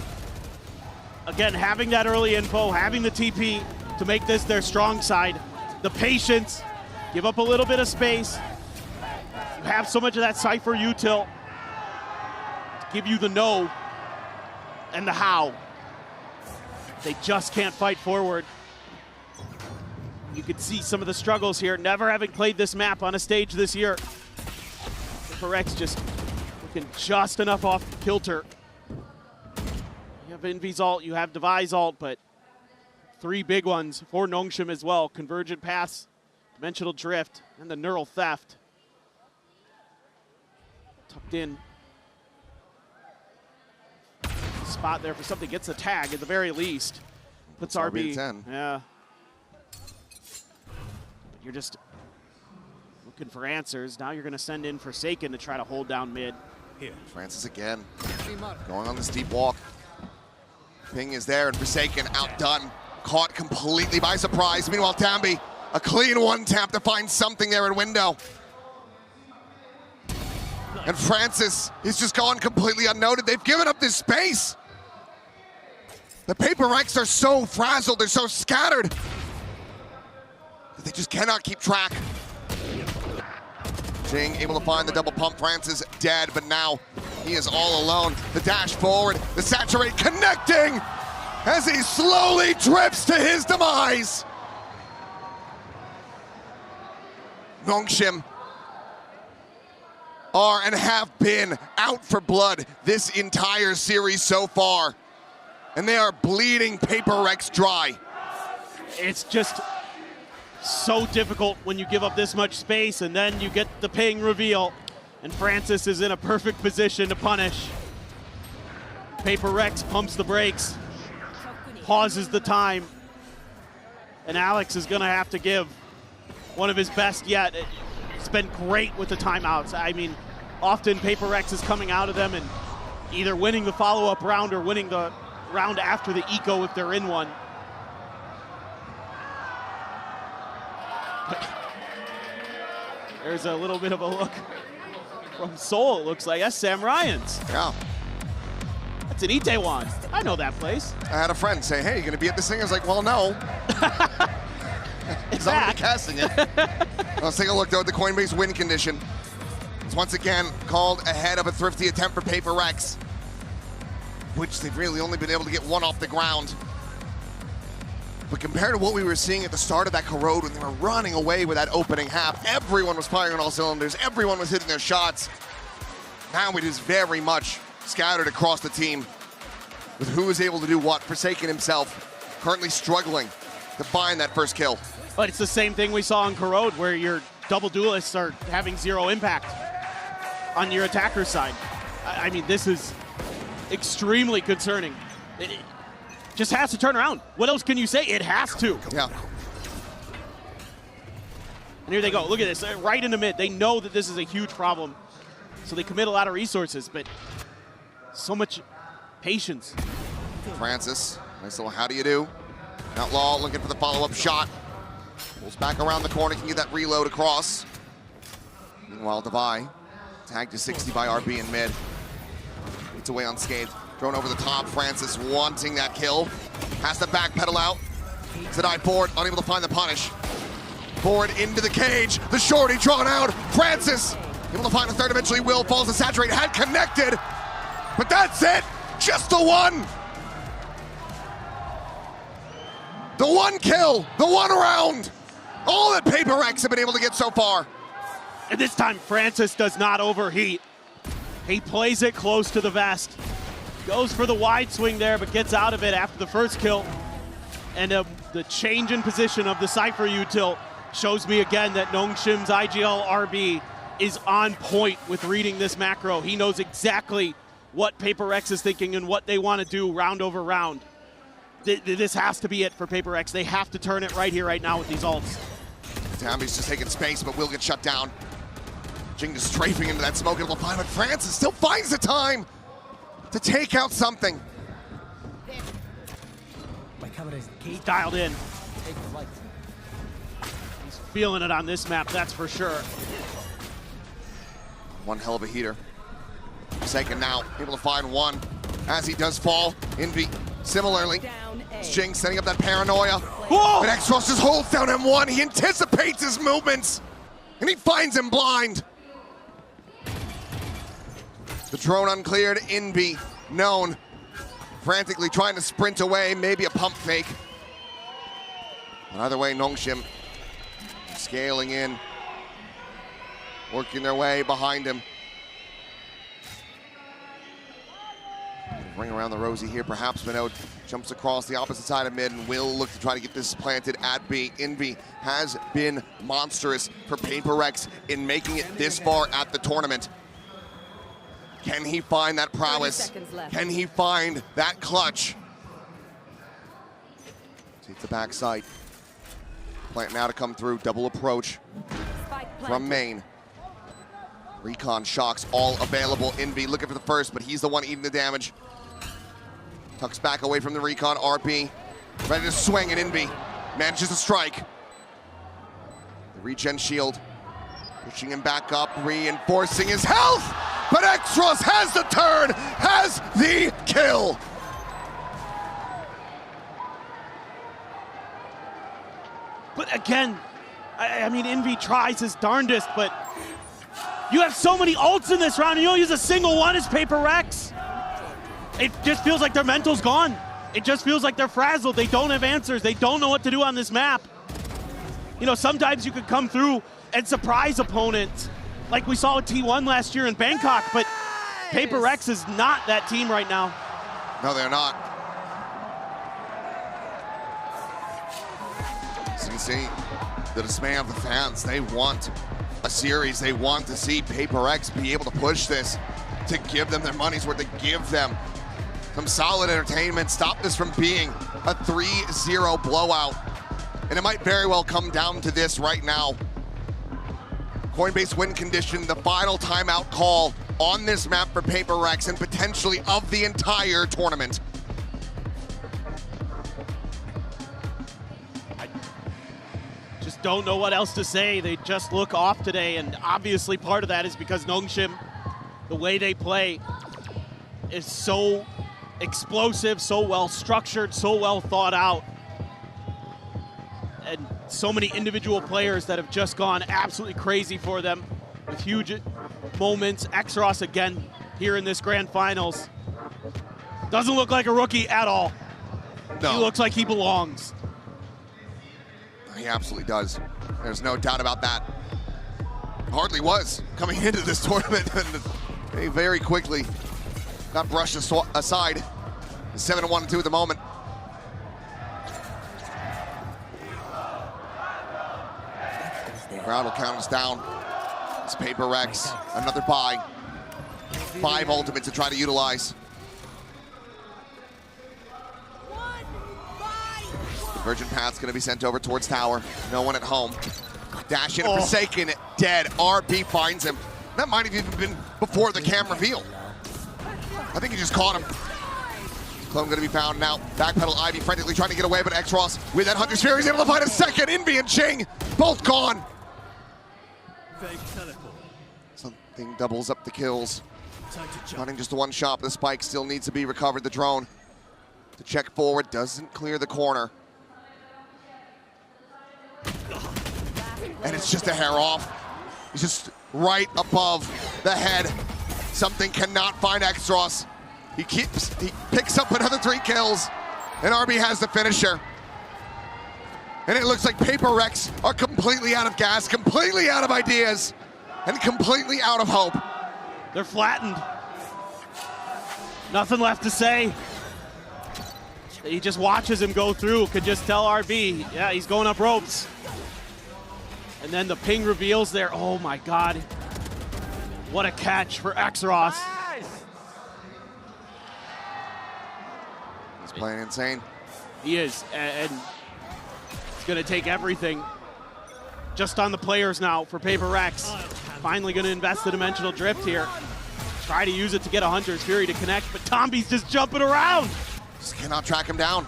Again, having that early info, having the TP to make this their strong side. The patience, give up a little bit of space. You have so much of that Cypher util to give you the no and the how. They just can't fight forward. You could see some of the struggles here, never having played this map on a stage this year. PRX just looking just enough off kilter. You have Envy's ult, you have Devi's ult, but 3 big ones for Nongshim as well. Convergent Pass, Dimensional Drift, and the Neural Theft. Tucked in. Spot there for something, gets a tag at the very least. Puts RB. 10. Yeah. But you're just looking for answers. Now you're going to send in Forsaken to try to hold down mid. Here. Francis again, going on this deep walk. Ping is there, and Forsaken outdone. Caught completely by surprise. Meanwhile, Tambi, a clean one tap to find something there in window. And Francis is just gone completely unnoted. They've given up this space. The PRX are so frazzled, they're so scattered, that they just cannot keep track. Jing able to find the double pump. Francis dead, but now he is all alone. The dash forward, the saturate connecting as he slowly drifts to his demise. Nongshim are and have been out for blood this entire series so far, and they are bleeding PRX dry. It's just so difficult when you give up this much space and then you get the ping reveal, and Francis is in a perfect position to punish. PRX pumps the brakes, pauses the time, and Alex is gonna have to give one of his best yet. It's been great with the timeouts. I mean, often PRX is coming out of them and either winning the follow-up round or winning the round after the eco if they're in one. There's a little bit of a look from Seoul, it looks like. That's Sam Ryan's. Yeah. That's an Itaewon. I know that place. I had a friend say, hey, you gonna be at this thing? I was like, well, no. Because I'm gonna be casting it. Let's take a look though at the Coinbase win condition. It's once again called ahead of a thrifty attempt for PRX, which they've really only been able to get one off the ground. But compared to what we were seeing at the start of that corrode when they were running away with that opening half, everyone was firing on all cylinders, everyone was hitting their shots. Now it is very much scattered across the team with who is able to do what. Forsaken himself currently struggling to find that first kill. But it's the same thing we saw in corrode where your double duelists are having 0 impact on your attacker side. I mean, this is extremely concerning. It just has to turn around. What else can you say? It has to. Yeah. And here they go. Look at this. Right in the mid. They know that this is a huge problem. So they commit a lot of resources, but so much patience. Francis, nice little how do you do. Outlaw looking for the follow-up shot. Pulls back around the corner, can get that reload across. Meanwhile, Devi tagged to 60 by RB in mid. It's away unscathed. Thrown over the top. Francis wanting that kill. Has to backpedal out. Zadai forward, unable to find the punish. Forward into the cage. The shorty drawn out. Francis able to find a third eventually. Will falls to saturate. Had connected. But that's it. Just the one. The one kill. The one round. All that PRX have been able to get so far. And this time, Francis does not overheat. He plays it close to the vest. Goes for the wide swing there, but gets out of it after the first kill. And the change in position of the Cypher util shows me again that Nongshim's IGL RB is on point with reading this macro. He knows exactly what PRX is thinking and what they want to do round over round. this has to be it for PRX. They have to turn it right here, right now with these ults. Tammy's just taking space, but will get shut down. Jing just strafing into that smoke. It'll find, but Francis still finds the time to take out something. He's dialed in. He's feeling it on this map, that's for sure. One hell of a heater. Second now, able to find one as he does fall. Envy similarly. Jing setting up that paranoia. Whoa! And Xros just holds down M1. He anticipates his movements and he finds him blind. The drone uncleared. Envy known. Frantically trying to sprint away, maybe a pump fake. But either way, Nongshim scaling in, working their way behind him. Ring around the rosy here, perhaps Minot jumps across the opposite side of mid and will look to try to get this planted at B. Envy has been monstrous for PRX in making it this far at the tournament. Can he find that prowess? Can he find that clutch? Takes the backside. Plant now to come through, double approach from main. Recon shocks all available. Envy looking for the first, but he's the one eating the damage. Tucks back away from the recon. RP ready to swing, and Envy manages to strike. The regen shield pushing him back up, reinforcing his health. But Xros has the turn, has the kill. But again, I mean, Envy tries his darndest, but you have so many ults in this round, and you don't use a single one as PRX. It just feels like their mental's gone. It just feels like they're frazzled. They don't have answers. They don't know what to do on this map. You know, sometimes you could come through and surprise opponents, like we saw with T1 last year in Bangkok, but PRX is not that team right now. No, they're not. So you see the dismay of the fans. They want a series. They want to see PRX be able to push this, to give them their money's worth, to give them some solid entertainment, stop this from being a 3-0 blowout. And it might very well come down to this right now. Coinbase win condition, the final timeout call on this map for PRX and potentially of the entire tournament. I just don't know what else to say. They just look off today, and obviously part of that is because Nongshim, the way they play, is so explosive, so well structured, so well thought out. And so many individual players that have just gone absolutely crazy for them with huge moments. Xros again here in this grand finals. Doesn't look like a rookie at all. No. He looks like he belongs. He absolutely does. There's no doubt about that. Hardly was coming into this tournament, and he very quickly got brushed aside. 7-1-2 at the moment. Crowd will count us down. It's PRX, another buy. 5 ultimates to try to utilize. The Virgin Path's gonna be sent over towards tower. No one at home. Dash in, Forsaken, dead. RP finds him. That might have even been before the cam reveal. I think he just caught him. Clone gonna be found now. Backpedal Ivy frantically trying to get away, but Xros with that Hunter's Fury is able to find a second. Envy and Ching both gone. Something doubles up the kills. Running just a one shot, but the spike still needs to be recovered. The drone to check forward, doesn't clear the corner. And it's just a hair off. He's just right above the head. Something cannot find Xros. He picks up another 3 kills, and RB has the finisher. And it looks like PRX are completely out of gas, completely out of ideas, and completely out of hope. They're flattened. Nothing left to say. He just watches him go through, could just tell RB, yeah, he's going up ropes. And then the ping reveals there. Oh my God. What a catch for Xros. He's playing insane. He is, and it's going to take everything just on the players now for PRX. Finally going to invest the Dimensional Drift here. Try to use it to get a Hunter's Fury to connect, but Tombi's just jumping around. Just cannot track him down.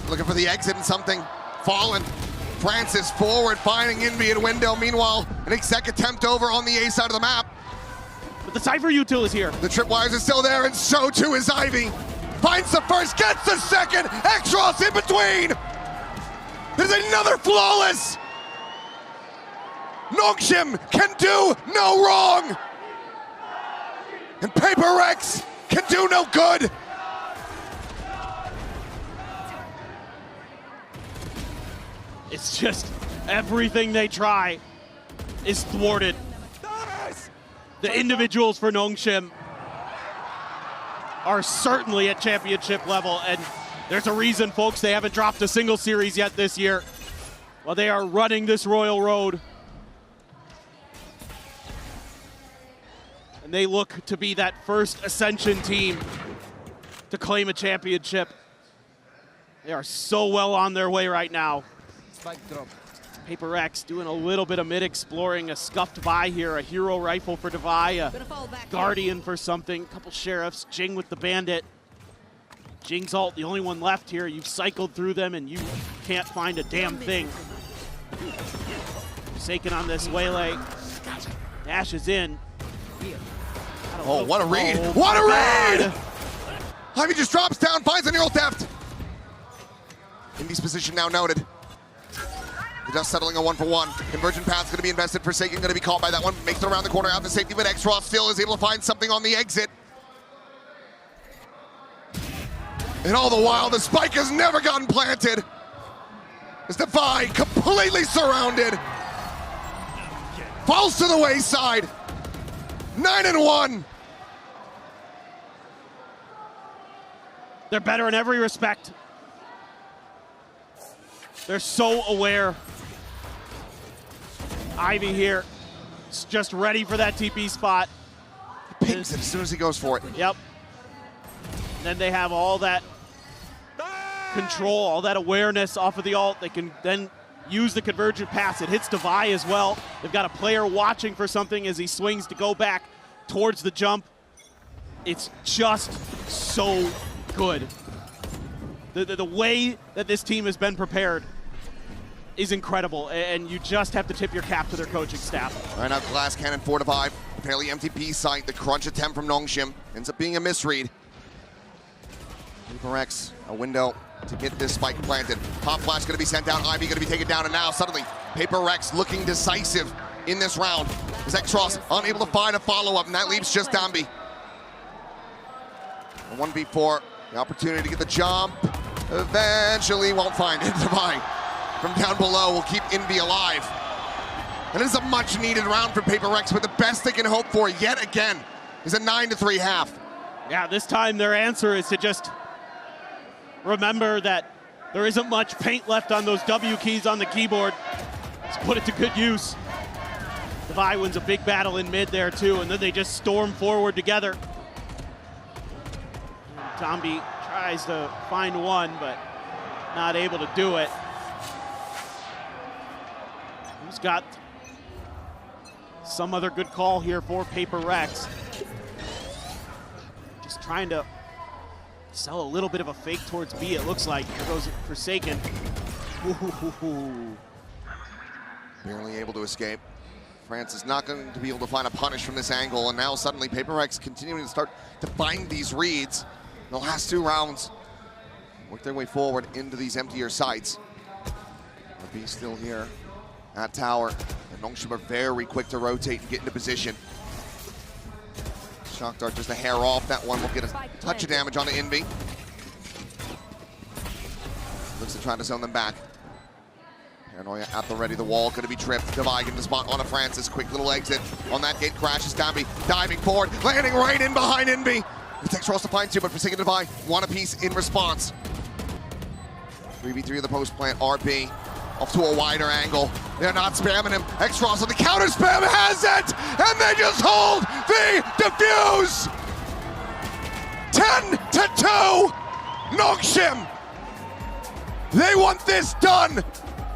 Looking for the exit and something. Fallen. Francis forward, finding Envy at window. Meanwhile, an exec attempt over on the A side of the map. But the Cypher util is here. The tripwires are still there, and so too is Ivy. Finds the first, gets the second. Extros in between. There's another flawless. Nongshim can do no wrong. And PRX can do no good. It's just everything they try is thwarted. The individuals for Nongshim are certainly at championship level, and there's a reason, folks, they haven't dropped a single series yet this year. While they are running this Royal Road. And they look to be that first Ascension team to claim a championship. They are so well on their way right now. PRX doing a little bit of mid-exploring, a scuffed buy here, a hero rifle for Devi, a Guardian for something, a couple Sheriffs, Jing with the Bandit. Jing's ult, the only one left here. You've cycled through them and you can't find a damn thing. Forsaken on this waylay. Dashes in. Oh, what a read! What a read! Ivy just drops down, finds a neural theft. Indy's position now noted. Just settling a 1-for-1. Convergent path's going to be invested. Forsaken going to be caught by that one. Makes it around the corner out the safety, but X-Raw still is able to find something on the exit. And all the while, the spike has never gotten planted. As Devi completely surrounded. Falls to the wayside. 9-1. They're better in every respect. They're so aware. Ivy here, just ready for that TP spot. Pings it as soon as he goes for it. Yep. Then they have all that control, all that awareness off of the ult. They can then use the convergent pass. It hits Devi as well. They've got a player watching for something as he swings to go back towards the jump. It's just so good. The way that this team has been prepared is incredible, and you just have to tip your cap to their coaching staff. Right now, glass cannon 4-5. Fairly empty B site. The crunch attempt from Nongshim ends up being a misread. PRX, a window to get this spike planted. Pop flash going to be sent down. Ivy going to be taken down, and now suddenly PRX looking decisive in this round. As Extros unable to find a follow-up, and that leaves just Dambi. A 1v4, the opportunity to get the jump. Eventually won't find it. Devi from down below will keep Envy alive. And it is a much needed round for PRX, but the best they can hope for yet again is a 9-3 half. Yeah, this time their answer is to just remember that there isn't much paint left on those W keys on the keyboard. Let's put it to good use. Devi wins a big battle in mid there too, and then they just storm forward together. Tombi tries to find one, but not able to do it. Who's got some other good call here for PRX? Just trying to sell a little bit of a fake towards B, it looks like. Here goes Forsaken. Ooh. Barely able to escape. France is not going to be able to find a punish from this angle, and now suddenly PRX continuing to start to find these reads. The last two rounds work their way forward into these emptier sites. B still here at tower, and Nongshim are very quick to rotate and get into position. Shock Dart just a hair off. That one will get a touch of damage on the Envy. Looks to try to zone them back. Paranoia at the ready. The wall going to be tripped. Devi getting the spot on a Francis. Quick little exit on that gate. Crashes Dambi. Diving forward. Landing right in behind Envy. It takes Ross to find two, but Forsaken Devi, one apiece in response. 3v3 of the post plant. RP off to a wider angle. They're not spamming him. X-Ross on the counter spam has it! And they just hold the defuse! 10-2! Nongshim! They want this done!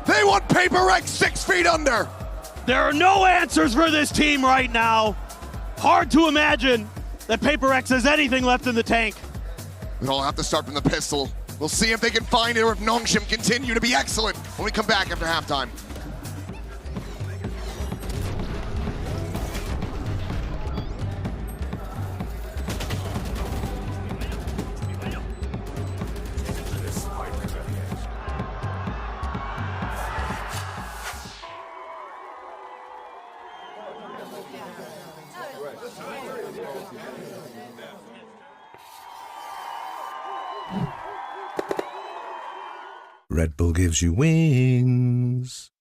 They want PRX 6 feet under! There are no answers for this team right now. Hard to imagine that PRX has anything left in the tank. It'll have to start from the pistol. We'll see if they can find it or if Nongshim continue to be excellent when we come back after halftime. Red Bull gives you wings.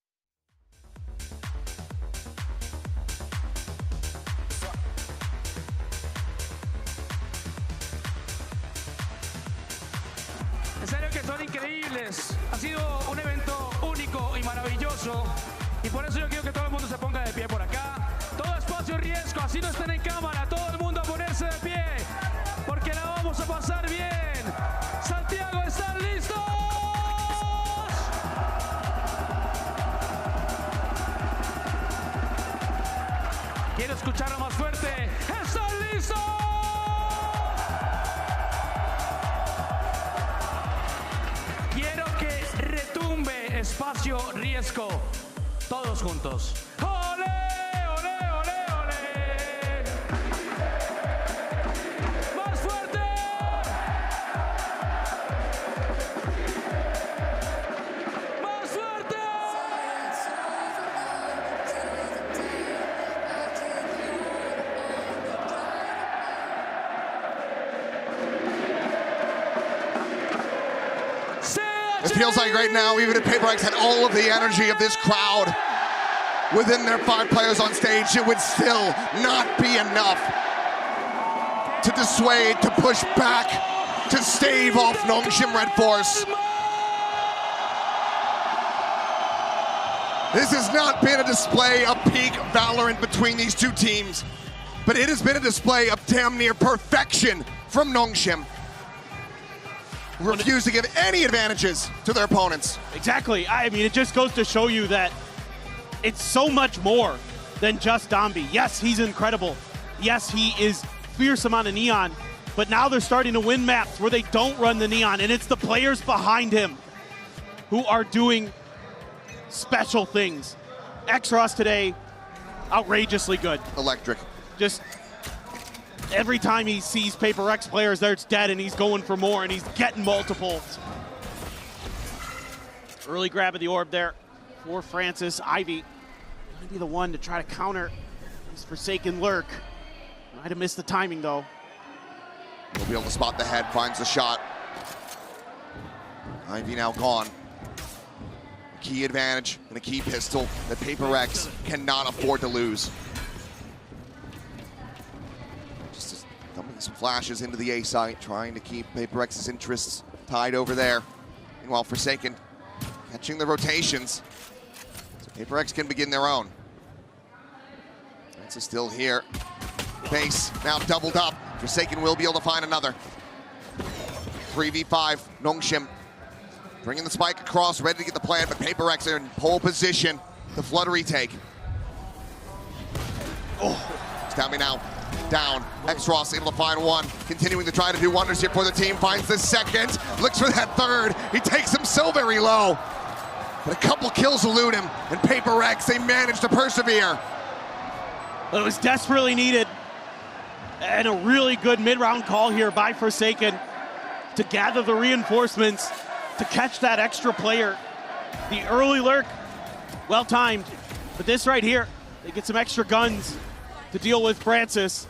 En serio que son increíbles. Ha sido un evento único y maravilloso. Y por eso yo quiero que todo el mundo se ponga de pie por acá. Todo espacio riesgo, así no estén en cámara. Todo el mundo a ponerse de pie. Porque la vamos a pasar bien. Santiago, ¿están listos? Quiero escucharlo más fuerte. ¿Están listos? Quiero que retumbe espacio riesgo. Todos juntos. ¡Ole, ole, ole, ole! ¡Más fuerte! ¡Más fuerte! It feels like right now, even if PRX had all of the energy of this crowd within their 5 players on stage, it would still not be enough to dissuade, to push back, to stave off Nongshim Red Force. This has not been a display of peak Valorant between these two teams, but it has been a display of damn near perfection from Nongshim. Refuse to give any advantages to their opponents. Exactly. I mean, it just goes to show you that it's so much more than just Domby. Yes, he's incredible. Yes, he is fearsome on a Neon, but now they're starting to win maps where they don't run the Neon, and it's the players behind him who are doing special things. X-Ross today, outrageously good. Electric. Just every time he sees PRX players there, it's dead, and he's going for more, and he's getting multiples. Early grab of the orb there for Francis. Ivy might be the one to try to counter this Forsaken lurk. Might have missed the timing, though. He'll be able to spot the head, finds the shot. Ivy now gone. A key advantage and a key pistol that PRX cannot afford to lose. Dumping some flashes into the A site, trying to keep PRX's interests tied over there. Meanwhile, Forsaken catching the rotations, so PRX can begin their own. Francis still here. Base now doubled up. Forsaken will be able to find another. 3v5, Nongshim bringing the spike across, ready to get the plant, but PRX are in pole position to flood a retake. Oh, Stammy now down. X-Ross able to find one, continuing to try to do wonders here for the team. Finds the second, looks for that third. He takes him so very low. But a couple kills elude him, and PRX, they manage to persevere. It was desperately needed. And a really good mid-round call here by Forsaken to gather the reinforcements, to catch that extra player. The early lurk, well timed. But this right here, they get some extra guns to deal with Francis.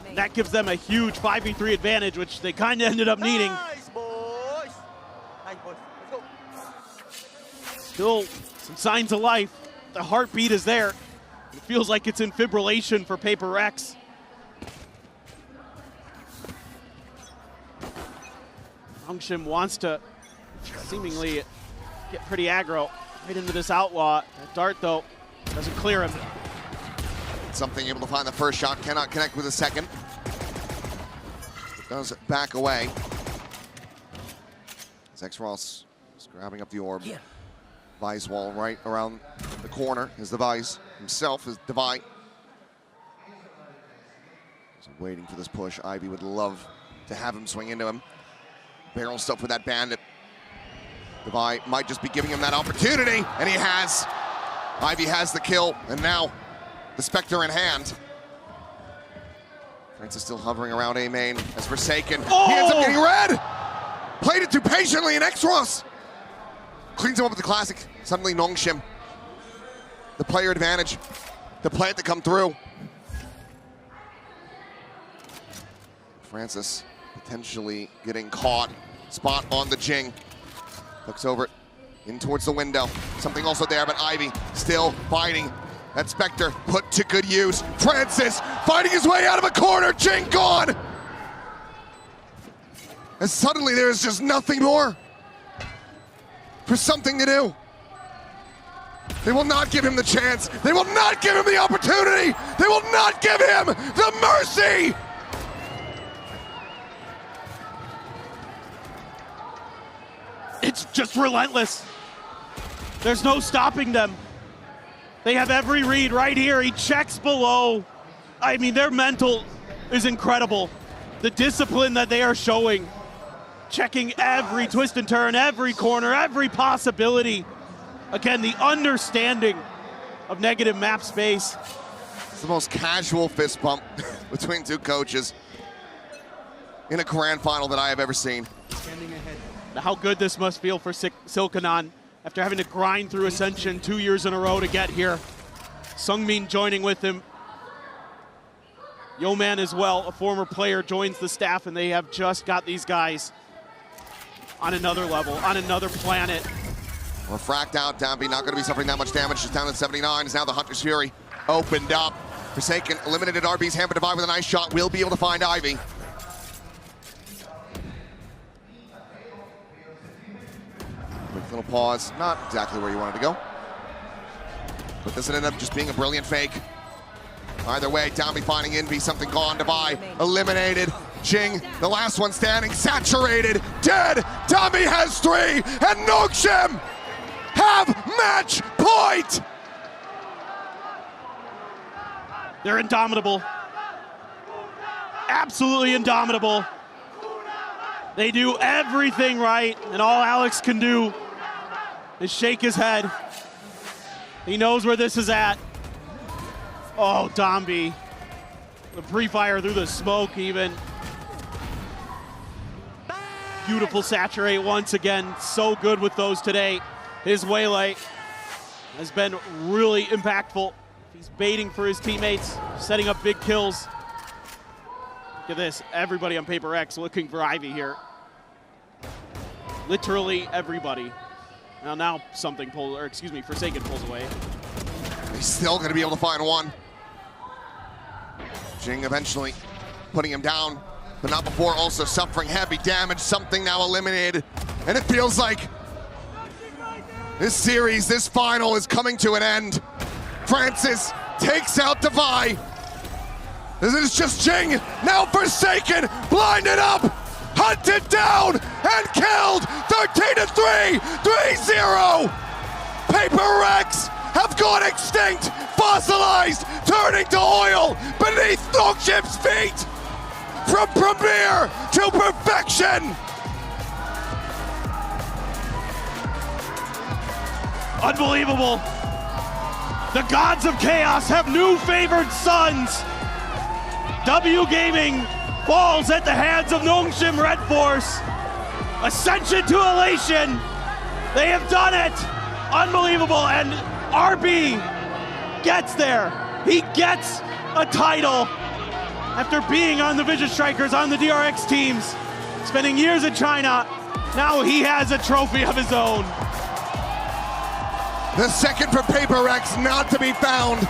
And that gives them a huge 5v3 advantage, which they kind of ended up needing. Nice, boys. Nice, boys. Let's go. Still some signs of life. The heartbeat is there. It feels like it's in fibrillation for PRX. Nongshim wants to seemingly get pretty aggro right into this outlaw. That dart, though, doesn't clear him. Something able to find the first shot, cannot connect with the second. Does back away. Ross is grabbing up the orb. Vi's wall right around the corner is the Vi's. Himself is Devi. He's waiting for this push. Ivy would love to have him swing into him. Barrel stuff with that bandit. Devi might just be giving him that opportunity, and he has. Ivy has the kill, and now the Spectre in hand. Francis still hovering around A main as Forsaken. Oh! He ends up getting red! Played it too patiently, and X-Ross cleans him up with the classic. Suddenly Nongshim, the player advantage, the play it to come through. Francis potentially getting caught. Spot on the Jing. Looks over in towards the window. Something also there, but Ivy still fighting. That Spectre put to good use. Francis fighting his way out of a corner. Jing gone. And suddenly there is just nothing more for something to do. They will not give him the chance. They will not give him the opportunity. They will not give him the mercy. It's just relentless. There's no stopping them. They have every read right here. He checks below. I mean, their mental is incredible. The discipline that they are showing. Checking every twist and turn, every corner, every possibility. Again, the understanding of negative map space. It's the most casual fist bump between two coaches in a grand final that I have ever seen. How good this must feel for Silkanon after having to grind through Ascension 2 years in a row to get here. Sungmin joining with him. Yeoman as well, a former player, joins the staff, and they have just got these guys on another level, on another planet. Well, fracked out, Dambi not going to be suffering that much damage. She's down at 79. Is now the Hunter's Fury opened up. Forsaken eliminated RB's hand, but Devi with a nice shot will be able to find Ivy. Quick little pause, not exactly where you wanted to go. But this ended up just being a brilliant fake. Either way, Dambi finding Envy, something gone. Devi eliminated. Jing, the last one standing, saturated, dead. Dambi has 3, and Nongshim have match point! They're indomitable. Absolutely indomitable. They do everything right, and all Alex can do is shake his head. He knows where this is at. Oh, Dambi. The pre-fire through the smoke even. Beautiful saturate once again. So good with those today. His waylay has been really impactful. He's baiting for his teammates, setting up big kills. Look at this, everybody on Paper X looking for Ivy here. Literally everybody. Now something pulls, or excuse me, Forsaken pulls away. He's still gonna be able to find one. Jing eventually putting him down, but not before also suffering heavy damage. Something now eliminated, and it feels like this series, this final is coming to an end. Francis takes out Devi. This is just Jing, now Forsaken, blinded up, hunted down, and killed. 13-3, 3-0. Paper X have gone extinct, fossilized, turning to oil beneath Nongshim's feet. From premiere to perfection. Unbelievable. The gods of chaos have new favored sons. W Gaming falls at the hands of Nongshim Red Force. Ascension to elation. They have done it. Unbelievable. And RB gets there. He gets a title after being on the Vision Strikers, on the DRX teams, spending years in China. Now he has a trophy of his own. The second for Paper X not to be found,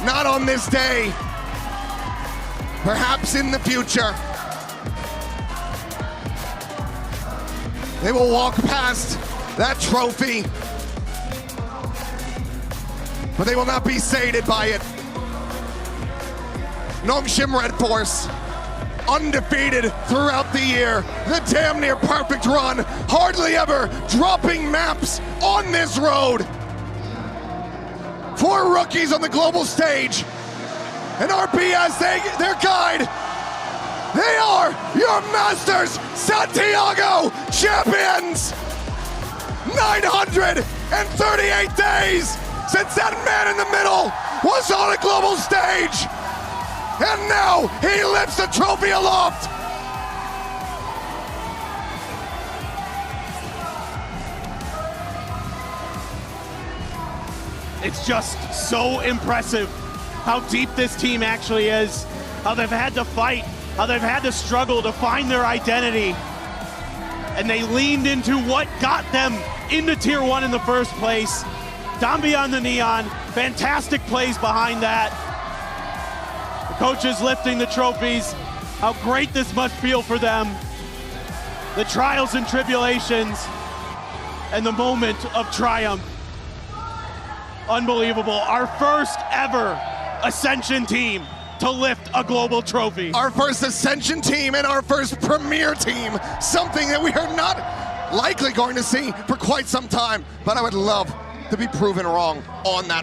not on this day. Perhaps in the future. They will walk past that trophy, but they will not be sated by it. Nongshim Red Force undefeated throughout the year. The damn near perfect run, hardly ever dropping maps on this road. 4 rookies on the global stage, and RPS, their guide. They are your Masters Santiago champions. 938 days since that man in the middle was on a global stage. And now he lifts the trophy aloft. It's just so impressive how deep this team actually is, how they've had to fight, how they've had to struggle to find their identity. And they leaned into what got them into Tier 1 in the first place. Down beyond the neon, fantastic plays behind that. The coaches lifting the trophies, how great this must feel for them. The trials and tribulations, and the moment of triumph. Unbelievable, our first ever Ascension team to lift a global trophy. Our first Ascension team and our first Premier team, something that we are not likely going to see for quite some time, but I would love to be proven wrong on that.